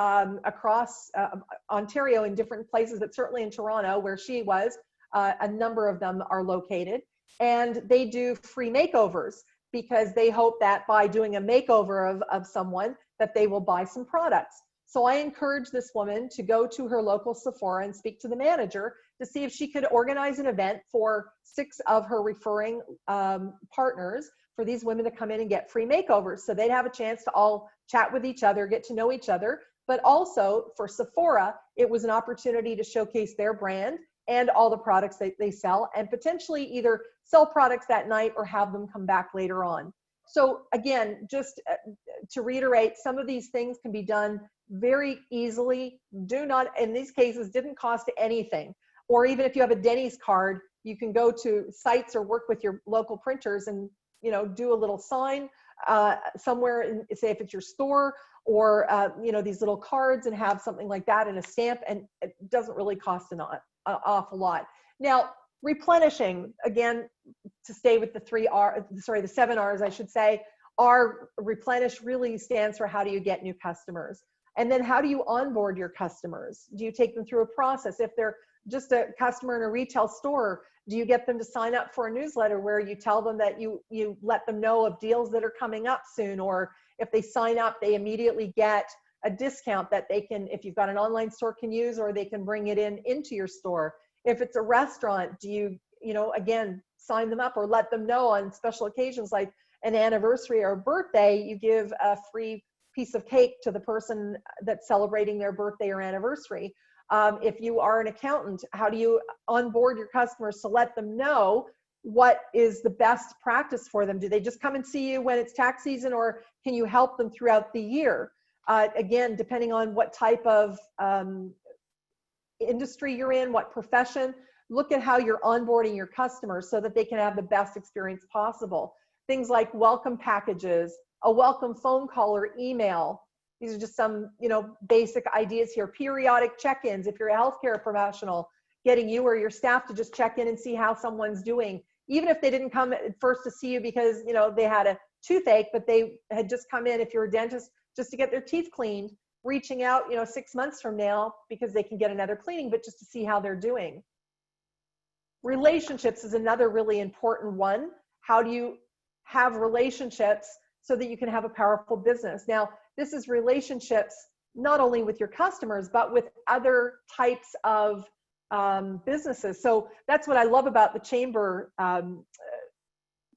across Ontario in different places, but certainly in Toronto where she was, a number of them are located. And they do free makeovers. because they hope that by doing a makeover of someone that they will buy some products. So I encouraged this woman to go to her local Sephora and speak to the manager to see if she could organize an event for 6 of her referring partners for these women to come in and get free makeovers. So they'd have a chance to all chat with each other, get to know each other. But also for Sephora, it was an opportunity to showcase their brand and all the products that they sell, and potentially either sell products that night or have them come back later on. So again, just to reiterate, some of these things can be done very easily. Do not, in these cases, didn't cost anything. Or even if you have a Denny's card, you can go to sites or work with your local printers and, you know, do a little sign somewhere, in, say if it's your store, or you know, these little cards, and have something like that in a stamp, and it doesn't really cost an awful lot. Now, replenishing, again, to stay with the 7 R's, I should say, replenish really stands for how do you get new customers? And then how do you onboard your customers? Do you take them through a process? If they're just a customer in a retail store, do you get them to sign up for a newsletter where you tell them that you let them know of deals that are coming up soon? Or if they sign up, they immediately get a discount that they can, if you've got an online store, can use, or they can bring it into your store. If it's a restaurant, do you again, sign them up or let them know on special occasions like an anniversary or a birthday, you give a free piece of cake to the person that's celebrating their birthday or anniversary. If you are an accountant, how do you onboard your customers to let them know what is the best practice for them? Do they just come and see you when it's tax season, or can you help them throughout the year? Again, depending on what type of industry you're in, what profession, look at how you're onboarding your customers so that they can have the best experience possible. Things like welcome packages, a welcome phone call or email. These are just some, basic ideas here. Periodic check-ins. If you're a healthcare professional, getting you or your staff to just check in and see how someone's doing. Even if they didn't come at first to see you because, they had a toothache, but they had just come in, if you're a dentist, just to get their teeth cleaned, reaching out, 6 months from now because they can get another cleaning, but just to see how they're doing. Relationships is another really important one. How do you have relationships so that you can have a powerful business? Now, this is relationships not only with your customers, but with other types of businesses. So that's what I love about the chamber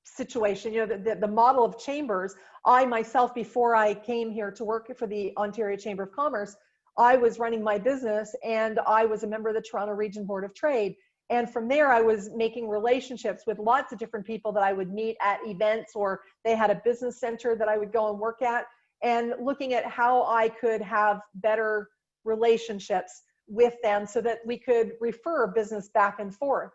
situation, the model of chambers. I myself, before I came here to work for the Ontario Chamber of Commerce, I was running my business and I was a member of the Toronto Region Board of Trade. And from there, I was making relationships with lots of different people that I would meet at events, or they had a business center that I would go and work at, and looking at how I could have better relationships with them so that we could refer business back and forth.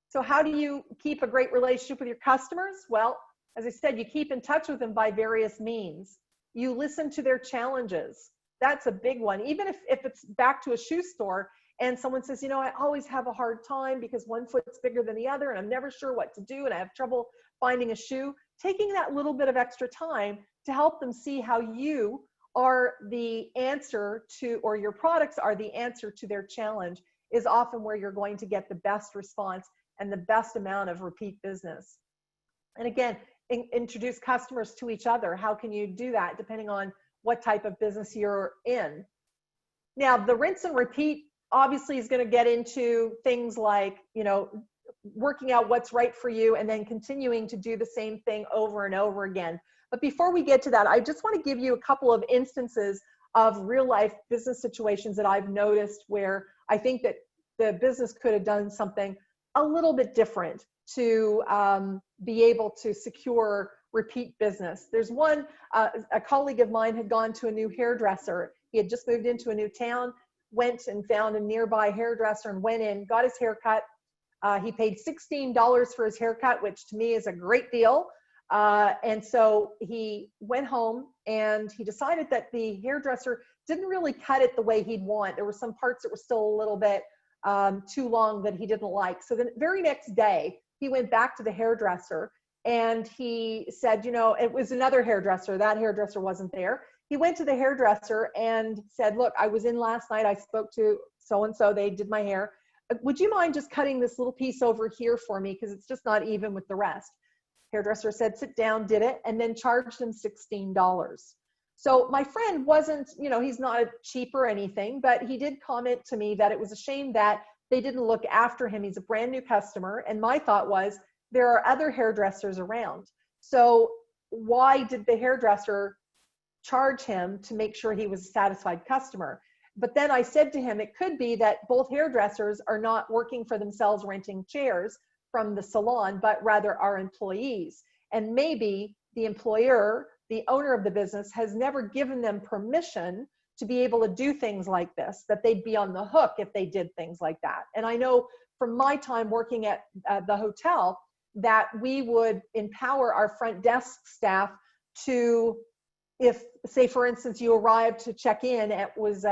So how do you keep a great relationship with your customers? Well, as I said, you keep in touch with them by various means. You listen to their challenges. That's a big one. Even if it's back to a shoe store and someone says, I always have a hard time because one foot's bigger than the other and I'm never sure what to do and I have trouble finding a shoe, taking that little bit of extra time to help them see how you are the answer to, or your products are the answer to their challenge, is often where you're going to get the best response and the best amount of repeat business. And again, introduce customers to each other. How can you do that depending on what type of business you're in? Now, the rinse and repeat obviously is going to get into things like, working out what's right for you and then continuing to do the same thing over and over again. But before we get to that, I just want to give you a couple of instances of real life business situations that I've noticed where I think that the business could have done something a little bit different to be able to secure repeat business. There's one, a colleague of mine had gone to a new hairdresser. He had just moved into a new town, went and found a nearby hairdresser and went in, got his hair cut. He paid $16 for his haircut, which to me is a great deal. And so he went home and he decided that the hairdresser didn't really cut it the way he'd want. There were some parts that were still a little bit too long that he didn't like. So the very next day, he went back to the hairdresser and he said, it was another hairdresser. That hairdresser wasn't there. He went to the hairdresser and said, look, I was in last night. I spoke to so-and-so. They did my hair. Would you mind just cutting this little piece over here for me? Because it's just not even with the rest. Hairdresser said, sit down, did it, and then charged him $16. So my friend wasn't, he's not cheap or anything, but he did comment to me that it was a shame that they didn't look after him. He's a brand new customer. And my thought was, there are other hairdressers around. So why did the hairdresser charge him to make sure he was a satisfied customer? But then I said to him, it could be that both hairdressers are not working for themselves, renting chairs from the salon, but rather are employees. And maybe the employer, the owner of the business, has never given them permission to be able to do things like this, that they'd be on the hook if they did things like that. And I know from my time working at the hotel that we would empower our front desk staff to, if, say, for instance, you arrived to check in, it was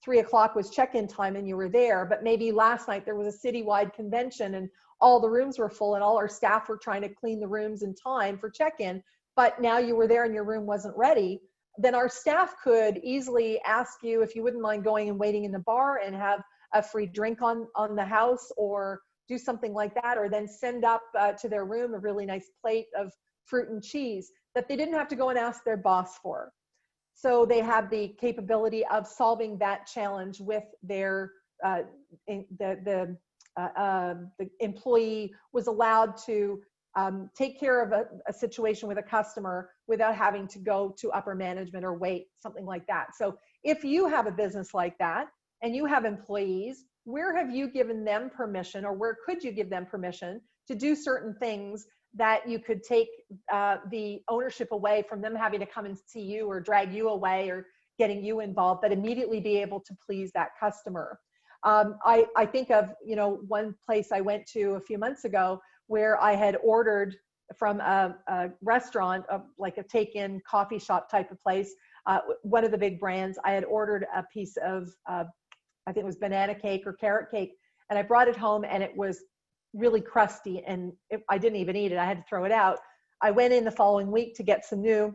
3 o'clock was check-in time and you were there, but maybe last night there was a citywide convention and all the rooms were full and all our staff were trying to clean the rooms in time for check-in, but now you were there and your room wasn't ready, then our staff could easily ask you if you wouldn't mind going and waiting in the bar and have a free drink on the house, or do something like that, or then send up to their room a really nice plate of fruit and cheese that they didn't have to go and ask their boss for. So they have the capability of solving that challenge with their, the employee was allowed to take care of a situation with a customer without having to go to upper management or wait, something like that. So if you have a business like that and you have employees, where have you given them permission, or where could you give them permission to do certain things that you could take the ownership away from them having to come and see you or drag you away or getting you involved, but immediately be able to please that customer? I think of, one place I went to a few months ago where I had ordered from a restaurant, like a take-in coffee shop type of place, one of the big brands. I had ordered a piece of, I think it was banana cake or carrot cake, and I brought it home and it was really crusty and I didn't even eat it. I had to throw it out. I went in the following week to get some new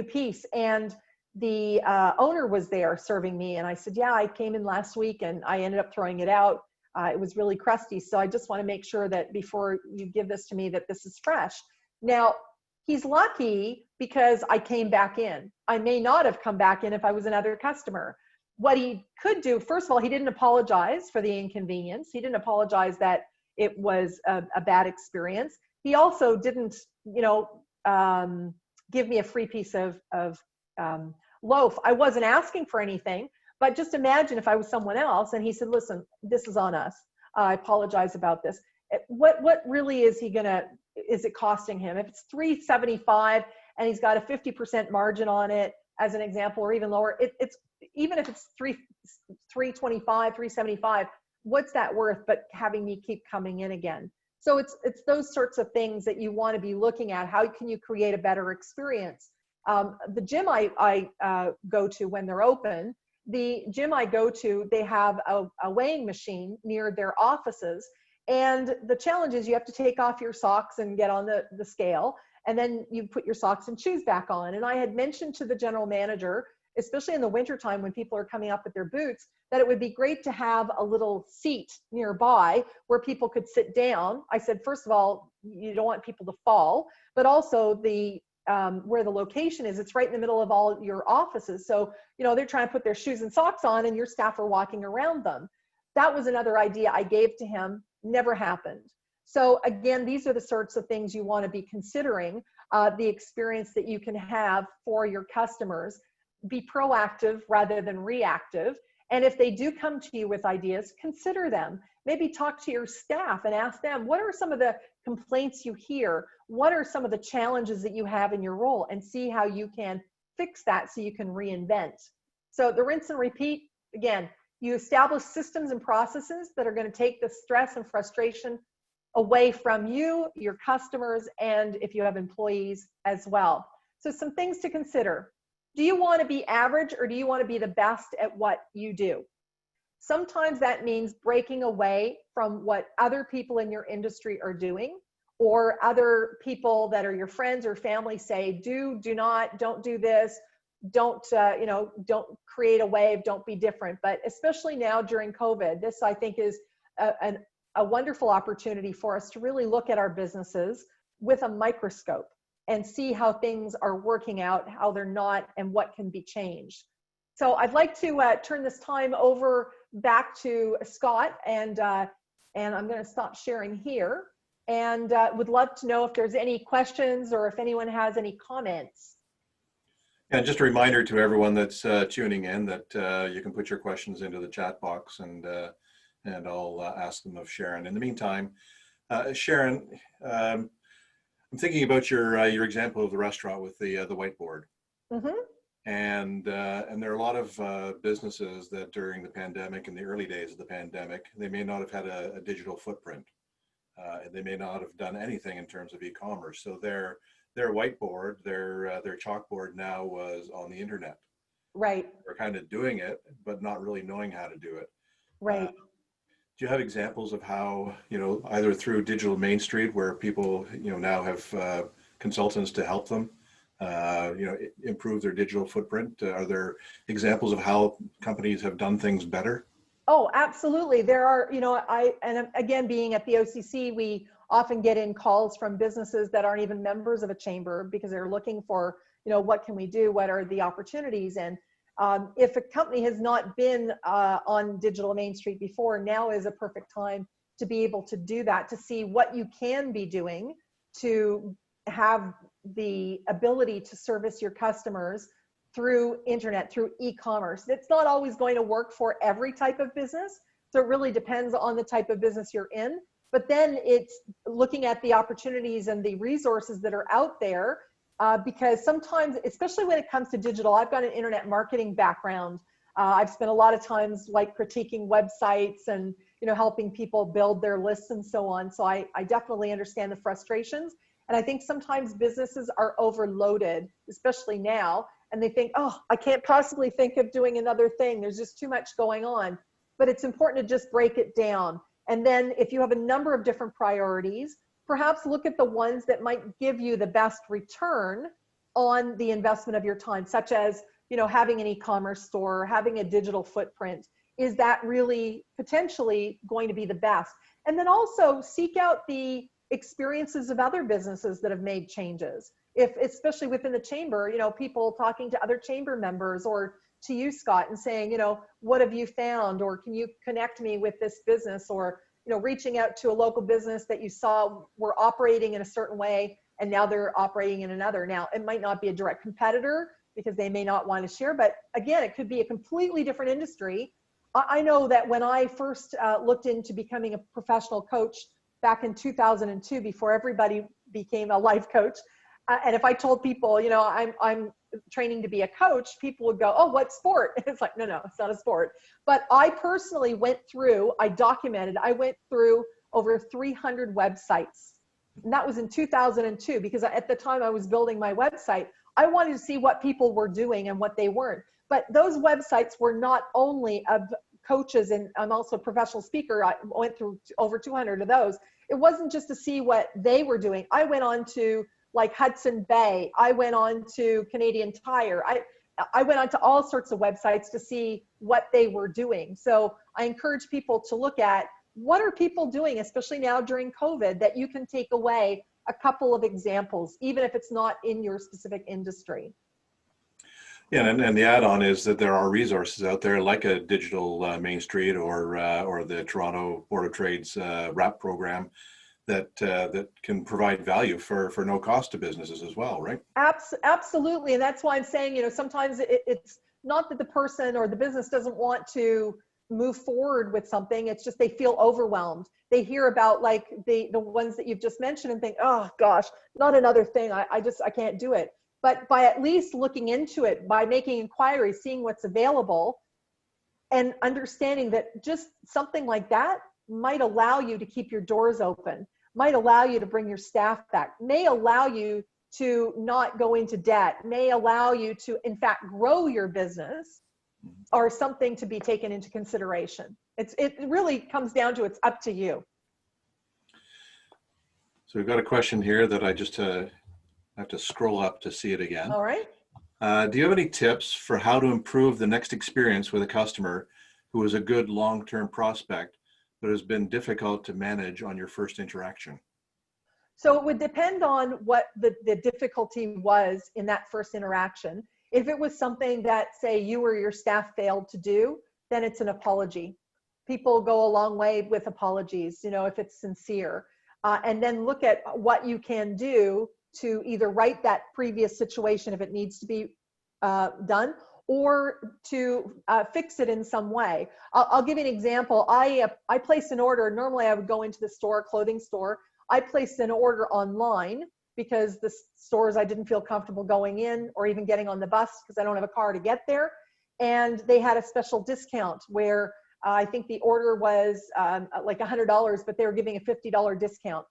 piece, and the owner was there serving me, and I said, yeah, I came in last week and I ended up throwing it out. It was really crusty, so I just want to make sure that before you give this to me that this is fresh. Now, he's lucky because I came back in. I may not have come back in if I was another customer. What he could do, first of all, he didn't apologize for the inconvenience. He didn't apologize that it was a bad experience. He also didn't, give me a free piece of loaf. I wasn't asking for anything, but just imagine if I was someone else and he said, listen, this is on us. I apologize about this. What really is it costing him? If it's $3.75 and he's got a 50% margin on it, as an example, or even lower, it's even if it's $3.25, $3.75, what's that worth but having me keep coming in again? So it's those sorts of things that you want to be looking at. How can you create a better experience? The gym I go to when they're open, the gym I go to, they have a weighing machine near their offices. And the challenge is you have to take off your socks and get on the scale. And then you put your socks and shoes back on. And I had mentioned to the general manager, especially in the wintertime when people are coming up with their boots, that it would be great to have a little seat nearby where people could sit down. I said, first of all, you don't want people to fall, but also where the location is, it's right in the middle of all your offices. So, they're trying to put their shoes and socks on and your staff are walking around them. That was another idea I gave to him, never happened. So again, these are the sorts of things you want to be considering, the experience that you can have for your customers. Be proactive rather than reactive. And if they do come to you with ideas, consider them. Maybe talk to your staff and ask them, what are some of the complaints you hear? What are some of the challenges that you have in your role? And see how you can fix that so you can reinvent. So the rinse and repeat, again, you establish systems and processes that are going to take the stress and frustration away from you, your customers, and if you have employees as well. So some things to consider. Do you want to be average or do you want to be the best at what you do? Sometimes that means breaking away from what other people in your industry are doing, or other people that are your friends or family say, do not, don't do this, don't create a wave, don't be different. But especially now during COVID, this I think is a wonderful opportunity for us to really look at our businesses, with a microscope and see how things are working out, how they're not, and what can be changed. So I'd like to turn this time over back to Scott, and I'm going to stop sharing here, and would love to know if there's any questions or if anyone has any comments. And just a reminder to everyone that's tuning in that you can put your questions into the chat box, and I'll ask them of Sharon. In the meantime, Sharon, I'm thinking about your example of the restaurant with the whiteboard. Mm-hmm. And there are a lot of businesses that during the pandemic, in the early days of the pandemic, they may not have had a digital footprint. They may not have done anything in terms of e-commerce. So their whiteboard, their chalkboard now was on the internet. Right. They're kind of doing it, but not really knowing how to do it. Right. Do you have examples of how, either through Digital Main Street, where people, now have consultants to help them, improve their digital footprint? Are there examples of how companies have done things better? Oh, absolutely. There are, and again, being at the OCC, we often get in calls from businesses that aren't even members of a chamber because they're looking for, what can we do? What are the opportunities? And if a company has not been on Digital Main Street before, now is a perfect time to be able to do that, to see what you can be doing to have the ability to service your customers through internet, through e-commerce. It's not always going to work for every type of business. So it really depends on the type of business you're in. But then it's looking at the opportunities and the resources that are out there, because sometimes, especially when it comes to digital, I've got an internet marketing background. I've spent a lot of times like critiquing websites and, helping people build their lists and so on. So I definitely understand the frustrations. And I think sometimes businesses are overloaded, especially now, and they think, oh, I can't possibly think of doing another thing. There's just too much going on. But it's important to just break it down. And then if you have a number of different priorities, perhaps look at the ones that might give you the best return on the investment of your time, such as, having an e-commerce store, having a digital footprint. Is that really potentially going to be the best? And then also seek out the experiences of other businesses that have made changes. If, especially within the chamber, people talking to other chamber members or to you, Scott, and saying, what have you found? Or can you connect me with this business? Or, reaching out to a local business that you saw were operating in a certain way and now they're operating in another. Now, it might not be a direct competitor because they may not want to share, but again, it could be a completely different industry. I know that when I first looked into becoming a professional coach back in 2002, before everybody became a life coach, and if I told people, I'm training to be a coach, people would go, oh, what sport? It's like, no, it's not a sport. But I personally went through over 300 websites. And that was in 2002, because at the time I was building my website, I wanted to see what people were doing and what they weren't. But those websites were not only of coaches, and I'm also a professional speaker. I went through over 200 of those. It wasn't just to see what they were doing. I went on to like Hudson Bay. I went on to Canadian Tire. I went on to all sorts of websites to see what they were doing. So I encourage people to look at what are people doing, especially now during COVID, that you can take away a couple of examples, even if it's not in your specific industry. Yeah, and the add-on is that there are resources out there like a Digital Main Street or the Toronto Board of Trade's RAP program that can provide value for no cost to businesses as well, right? Absolutely, and that's why I'm saying, sometimes it's not that the person or the business doesn't want to move forward with something. It's just they feel overwhelmed. They hear about like the ones that you've just mentioned and think, oh gosh, not another thing. I can't do it. But by at least looking into it, by making inquiries, seeing what's available, and understanding that just something like that might allow you to keep your doors open, might allow you to bring your staff back, may allow you to not go into debt, may allow you to, in fact, grow your business, are something to be taken into consideration. It really comes down to it's up to you. So we've got a question here that I just have to scroll up to see it again. All right. Do you have any tips for how to improve the next experience with a customer who is a good long-term prospect but has been difficult to manage on your first interaction? So it would depend on what the difficulty was in that first interaction. If it was something that, say, you or your staff failed to do, then it's an apology. People go a long way with apologies, you know, if it's sincere. And then look at what you can do to either right that previous situation if it needs to be done, or to fix it in some way. I'll give you an example. I placed an order. Normally I would go into the store, clothing store. I placed an order online because the stores I didn't feel comfortable going in or even getting on the bus because I don't have a car to get there. And they had a special discount where I think the order was like $100, but they were giving a $50 discount.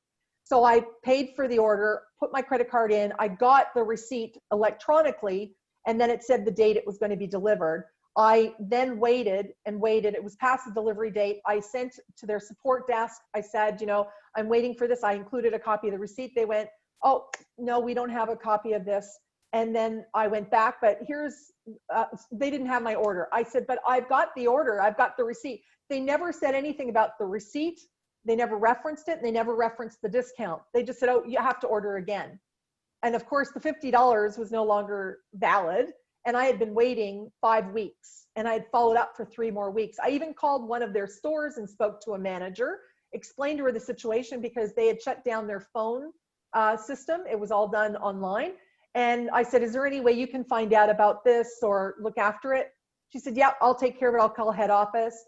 So I paid for the order, put my credit card in, I got the receipt electronically, and then it said the date it was going to be delivered. I then waited and waited. It was past the delivery date. I sent to their support desk. I said, you know, I'm waiting for this. I included a copy of the receipt. They went, oh, no, we don't have a copy of this. And then I went back, but they didn't have my order. I said, but I've got the order. I've got the receipt. They never said anything about the receipt. They never referenced it. And they never referenced the discount. They just said, oh, you have to order again. And of course, the $50 was no longer valid. And I had been waiting 5 weeks, and I had followed up for 3 more weeks. I even called one of their stores and spoke to a manager, explained to her the situation because they had shut down their phone system. It was all done online. And I said, is there any way you can find out about this or look after it? She said, yeah, I'll take care of it. I'll call head office.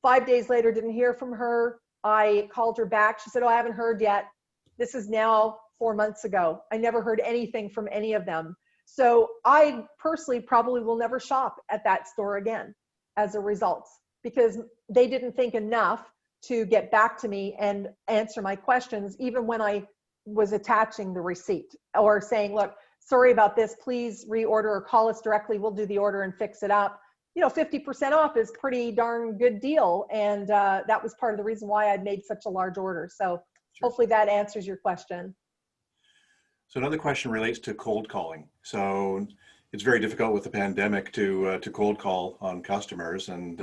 5 days later, didn't hear from her. I called her back. She said, oh, I haven't heard yet. This is now 4 months ago. I never heard anything from any of them. So I personally probably will never shop at that store again as a result, because they didn't think enough to get back to me and answer my questions, even when I was attaching the receipt or saying, look, sorry about this, please reorder or call us directly. We'll do the order and fix it up. You know, 50% off is pretty darn good deal. And that was part of the reason why I'd made such a large order. So hopefully that answers your question. So another question relates to cold calling. So it's very difficult with the pandemic to cold call on customers, and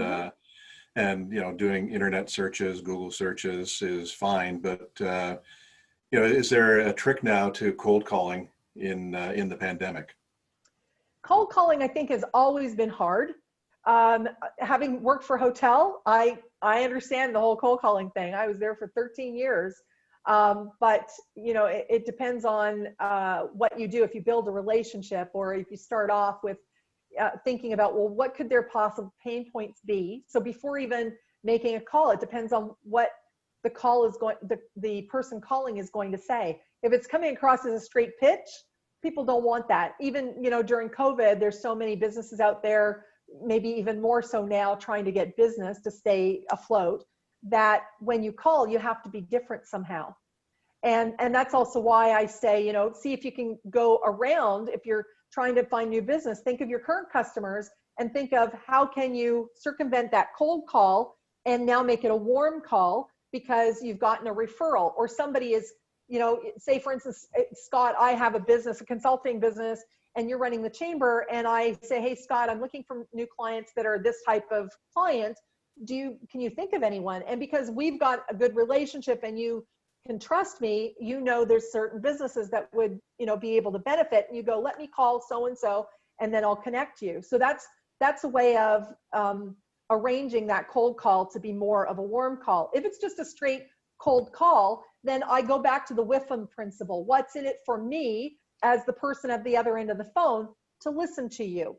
you know, doing internet searches, Google searches is fine, but you know, is there a trick now to cold calling in the pandemic? Cold calling, I think, has always been hard. Having worked for a hotel, I understand the whole cold calling thing. I was there for 13 years. But you know, it depends on what you do. If you build a relationship, or if you start off with thinking about, well, what could their possible pain points be? So before even making a call, it depends on what the call is going, the person calling is going to say. If it's coming across as a straight pitch, people don't want that. Even, you know, during COVID, there's so many businesses out there, maybe even more so now, trying to get business to stay afloat, that when you call, you have to be different somehow. And that's also why I say, you know, see if you can go around. If you're trying to find new business, think of your current customers and think of how can you circumvent that cold call and now make it a warm call because you've gotten a referral, or somebody is, you know, say for instance, Scott, I have a business, a consulting business, and you're running the chamber, and I say, hey, Scott, I'm looking for new clients that are this type of client. Can you think of anyone? And because we've got a good relationship and you can trust me, you know, there's certain businesses that would, you know, be able to benefit. And you go, let me call so-and-so, and then I'll connect you. So that's a way of arranging that cold call to be more of a warm call. If it's just a straight cold call, then I go back to the WIFM principle. What's in it for me as the person at the other end of the phone to listen to you?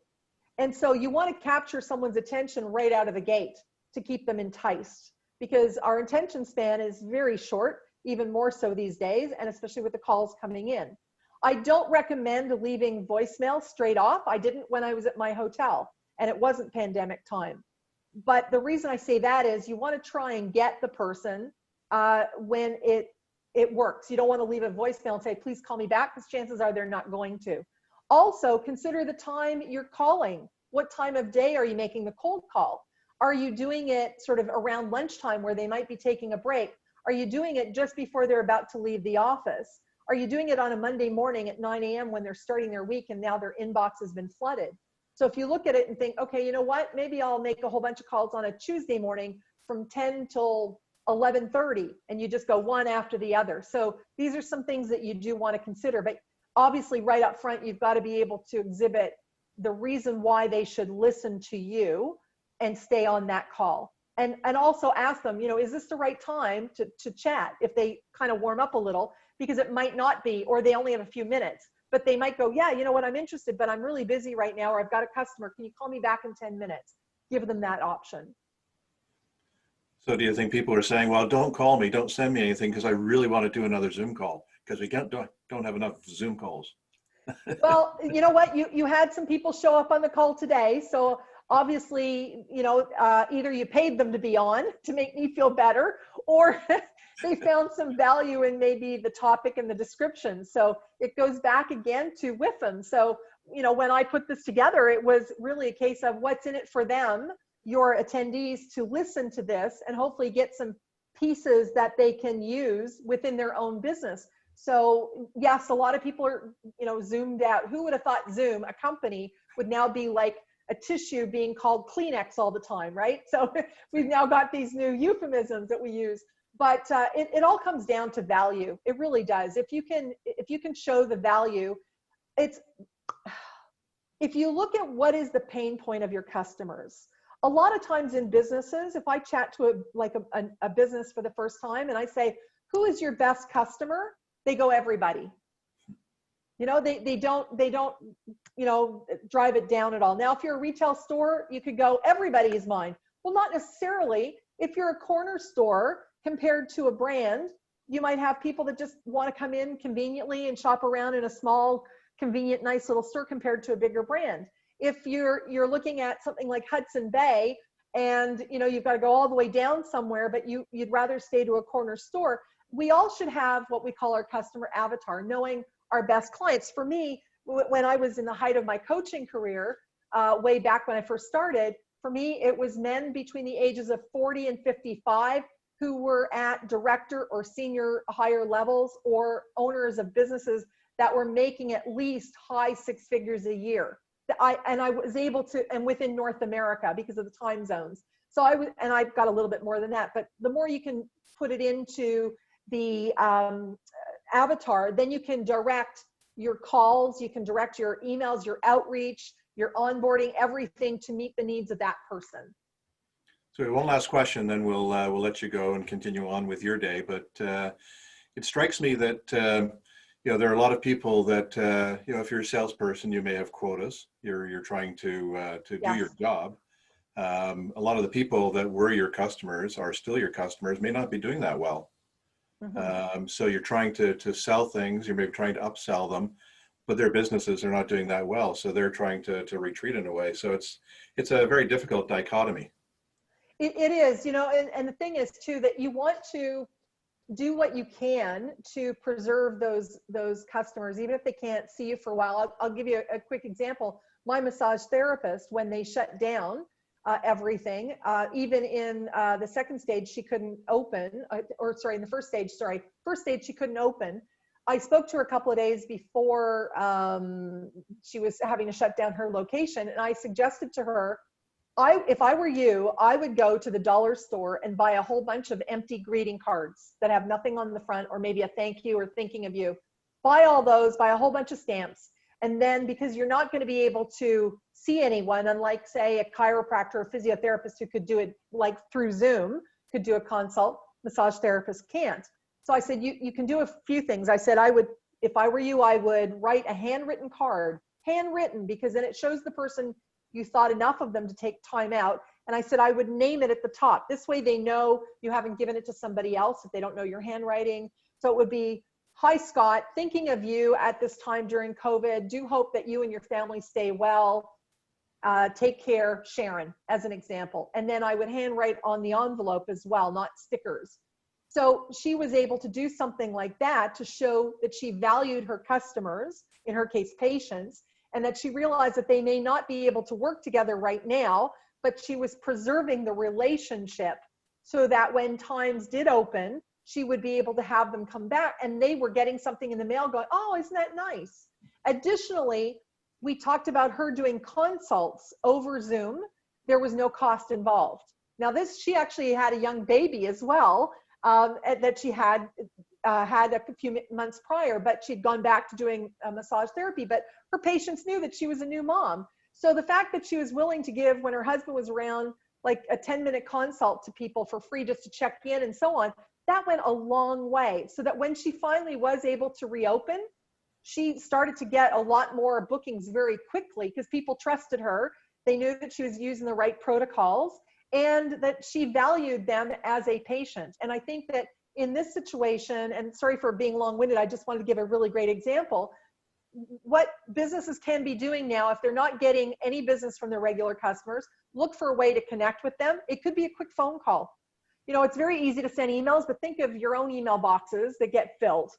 And so you want to capture someone's attention right out of the gate to keep them enticed, because our attention span is very short, even more so these days, and especially with the calls coming in. I don't recommend leaving voicemail straight off. I didn't when I was at my hotel, and it wasn't pandemic time. But the reason I say that is you want to try and get the person when it works. You don't want to leave a voicemail and say, please call me back, because chances are they're not going to. Also, consider the time you're calling. What time of day are you making the cold call? Are you doing it sort of around lunchtime where they might be taking a break? Are you doing it just before they're about to leave the office? Are you doing it on a Monday morning at 9 a.m. when they're starting their week and now their inbox has been flooded? So if you look at it and think, okay, you know what, maybe I'll make a whole bunch of calls on a Tuesday morning from 10 till 11:30, and you just go one after the other. So these are some things that you do want to consider, but obviously right up front, you've got to be able to exhibit the reason why they should listen to you and stay on that call. And also ask them, you know, is this the right time to chat? If they kind of warm up a little, because it might not be, or they only have a few minutes, but they might go, yeah, you know what, I'm interested, but I'm really busy right now, or I've got a customer. Can you call me back in 10 minutes? Give them that option. So do you think people are saying, well, don't call me, don't send me anything, because I really want to do another Zoom call, because we don't have enough Zoom calls? Well, you know what, you had some people show up on the call today, so obviously, you know, either you paid them to be on to make me feel better, or they found some value in maybe the topic and the description. So it goes back again to with them. So, you know, when I put this together, it was really a case of what's in it for them, your attendees, to listen to this and hopefully get some pieces that they can use within their own business. So yes, a lot of people are, you know, zoomed out. Who would have thought Zoom, a company, would now be like a tissue being called Kleenex all the time, right? So we've now got these new euphemisms that we use, but it all comes down to value. It really does. If you can show the value, it's, if you look at what is the pain point of your customers, a lot of times in businesses, if I chat to a business for the first time and I say, who is your best customer? They go, everybody. You know, they don't, you know, drive it down at all. Now, if you're a retail store, you could go, everybody is mine. Well, not necessarily. If you're a corner store compared to a brand, you might have people that just want to come in conveniently and shop around in a small, convenient, nice little store compared to a bigger brand. If you're looking at something like Hudson Bay and, you know, you've got to go all the way down somewhere, but you'd rather stay to a corner store, we all should have what we call our customer avatar, knowing our best clients. For me, when I was in the height of my coaching career, way back when I first started, for me, it was men between the ages of 40 and 55 who were at director or senior higher levels, or owners of businesses that were making at least high six figures a year. I was able to, and within North America because of the time zones. So I've got a little bit more than that, but the more you can put it into the avatar, then you can direct your calls, you can direct your emails, your outreach, your onboarding, everything to meet the needs of that person. So one last question, then we'll let you go and continue on with your day. But it strikes me that you know, there are a lot of people that you know, if you're a salesperson, you may have quotas. You're trying to do your job. A lot of the people that were your customers are still your customers, may not be doing that well. Mm-hmm. So you're trying to sell things, you're maybe trying to upsell them, but their businesses are not doing that well. So they're trying to retreat in a way. So it's a very difficult dichotomy. It is, you know, and the thing is too, that you want to do what you can to preserve those customers, even if they can't see you for a while. I'll give you a quick example. My massage therapist, when they shut down everything, even in the second stage, she couldn't open, in the first stage, she couldn't open. I spoke to her a couple of days before she was having to shut down her location, and I suggested to her, if I were you, I would go to the dollar store and buy a whole bunch of empty greeting cards that have nothing on the front, or maybe a thank you or thinking of you. Buy all those, buy a whole bunch of stamps. And then, because you're not going to be able to see anyone, unlike say a chiropractor or physiotherapist who could do it like through Zoom, could do a consult, massage therapist can't. So I said, you can do a few things. I said, if I were you, I would write a handwritten card, handwritten, because then it shows the person you thought enough of them to take time out. And I said, I would name it at the top. This way they know you haven't given it to somebody else if they don't know your handwriting. So it would be, hi, Scott, thinking of you at this time during COVID. Do hope that you and your family stay well. Take care, Sharon, as an example. And then I would handwrite on the envelope as well, not stickers. So she was able to do something like that to show that she valued her customers, in her case, patients, and that she realized that they may not be able to work together right now, but she was preserving the relationship so that when times did open, she would be able to have them come back, and they were getting something in the mail going, oh, isn't that nice? Additionally, we talked about her doing consults over Zoom. There was no cost involved. Now she actually had a young baby as well, that she had a few months prior, but she'd gone back to doing massage therapy, but her patients knew that she was a new mom. So the fact that she was willing to give, when her husband was around, like a 10-minute consult to people for free just to check in and so on, that went a long way. So that when she finally was able to reopen, she started to get a lot more bookings very quickly because people trusted her. They knew that she was using the right protocols and that she valued them as a patient. And I think that in this situation, and sorry for being long-winded, I just wanted to give a really great example. What businesses can be doing now, if they're not getting any business from their regular customers, look for a way to connect with them. It could be a quick phone call. You know, it's very easy to send emails, but think of your own email boxes that get filled.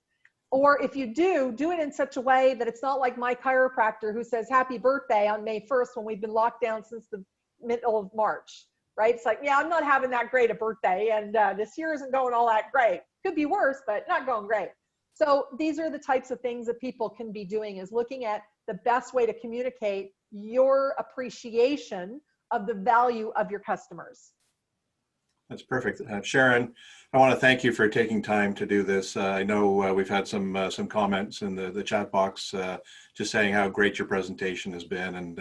Or if you do it in such a way that it's not like my chiropractor who says happy birthday on May 1st when we've been locked down since the middle of March, right? It's like, yeah, I'm not having that great a birthday, and this year isn't going all that great. Could be worse, but not going great. So these are the types of things that people can be doing, is looking at the best way to communicate your appreciation of the value of your customers. That's perfect. Sharon, I want to thank you for taking time to do this. I know we've had some comments in the chat box just saying how great your presentation has been, and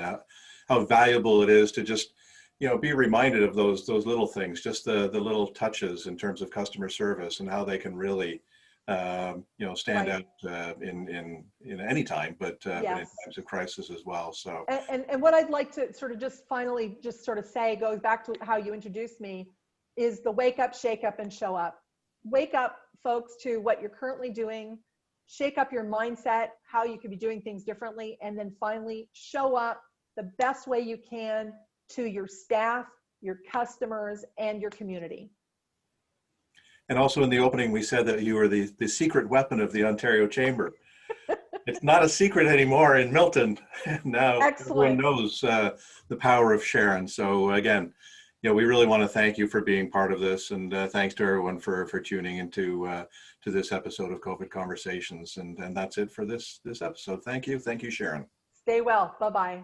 how valuable it is to just, you know, be reminded of those little things, just the little touches in terms of customer service and how they can really you know, stand Right. out in any time, but in Yes. times of crisis as well. So And what I'd like to sort of just finally just sort of say, goes back to how you introduced me, is the wake up, shake up, and show up. Wake up, folks, to what you're currently doing. Shake up your mindset, how you could be doing things differently. And then finally, show up the best way you can to your staff, your customers, and your community. and also in the opening, we said that you were the secret weapon of the Ontario Chamber. It's not a secret anymore in Milton. Now everyone Excellent. knows the power of Sharon. So again, you know, we really want to thank you for being part of this, and thanks to everyone for tuning into to this episode of COVID Conversations. And that's it for this episode. Thank you, Sharon. Stay well. Bye-bye.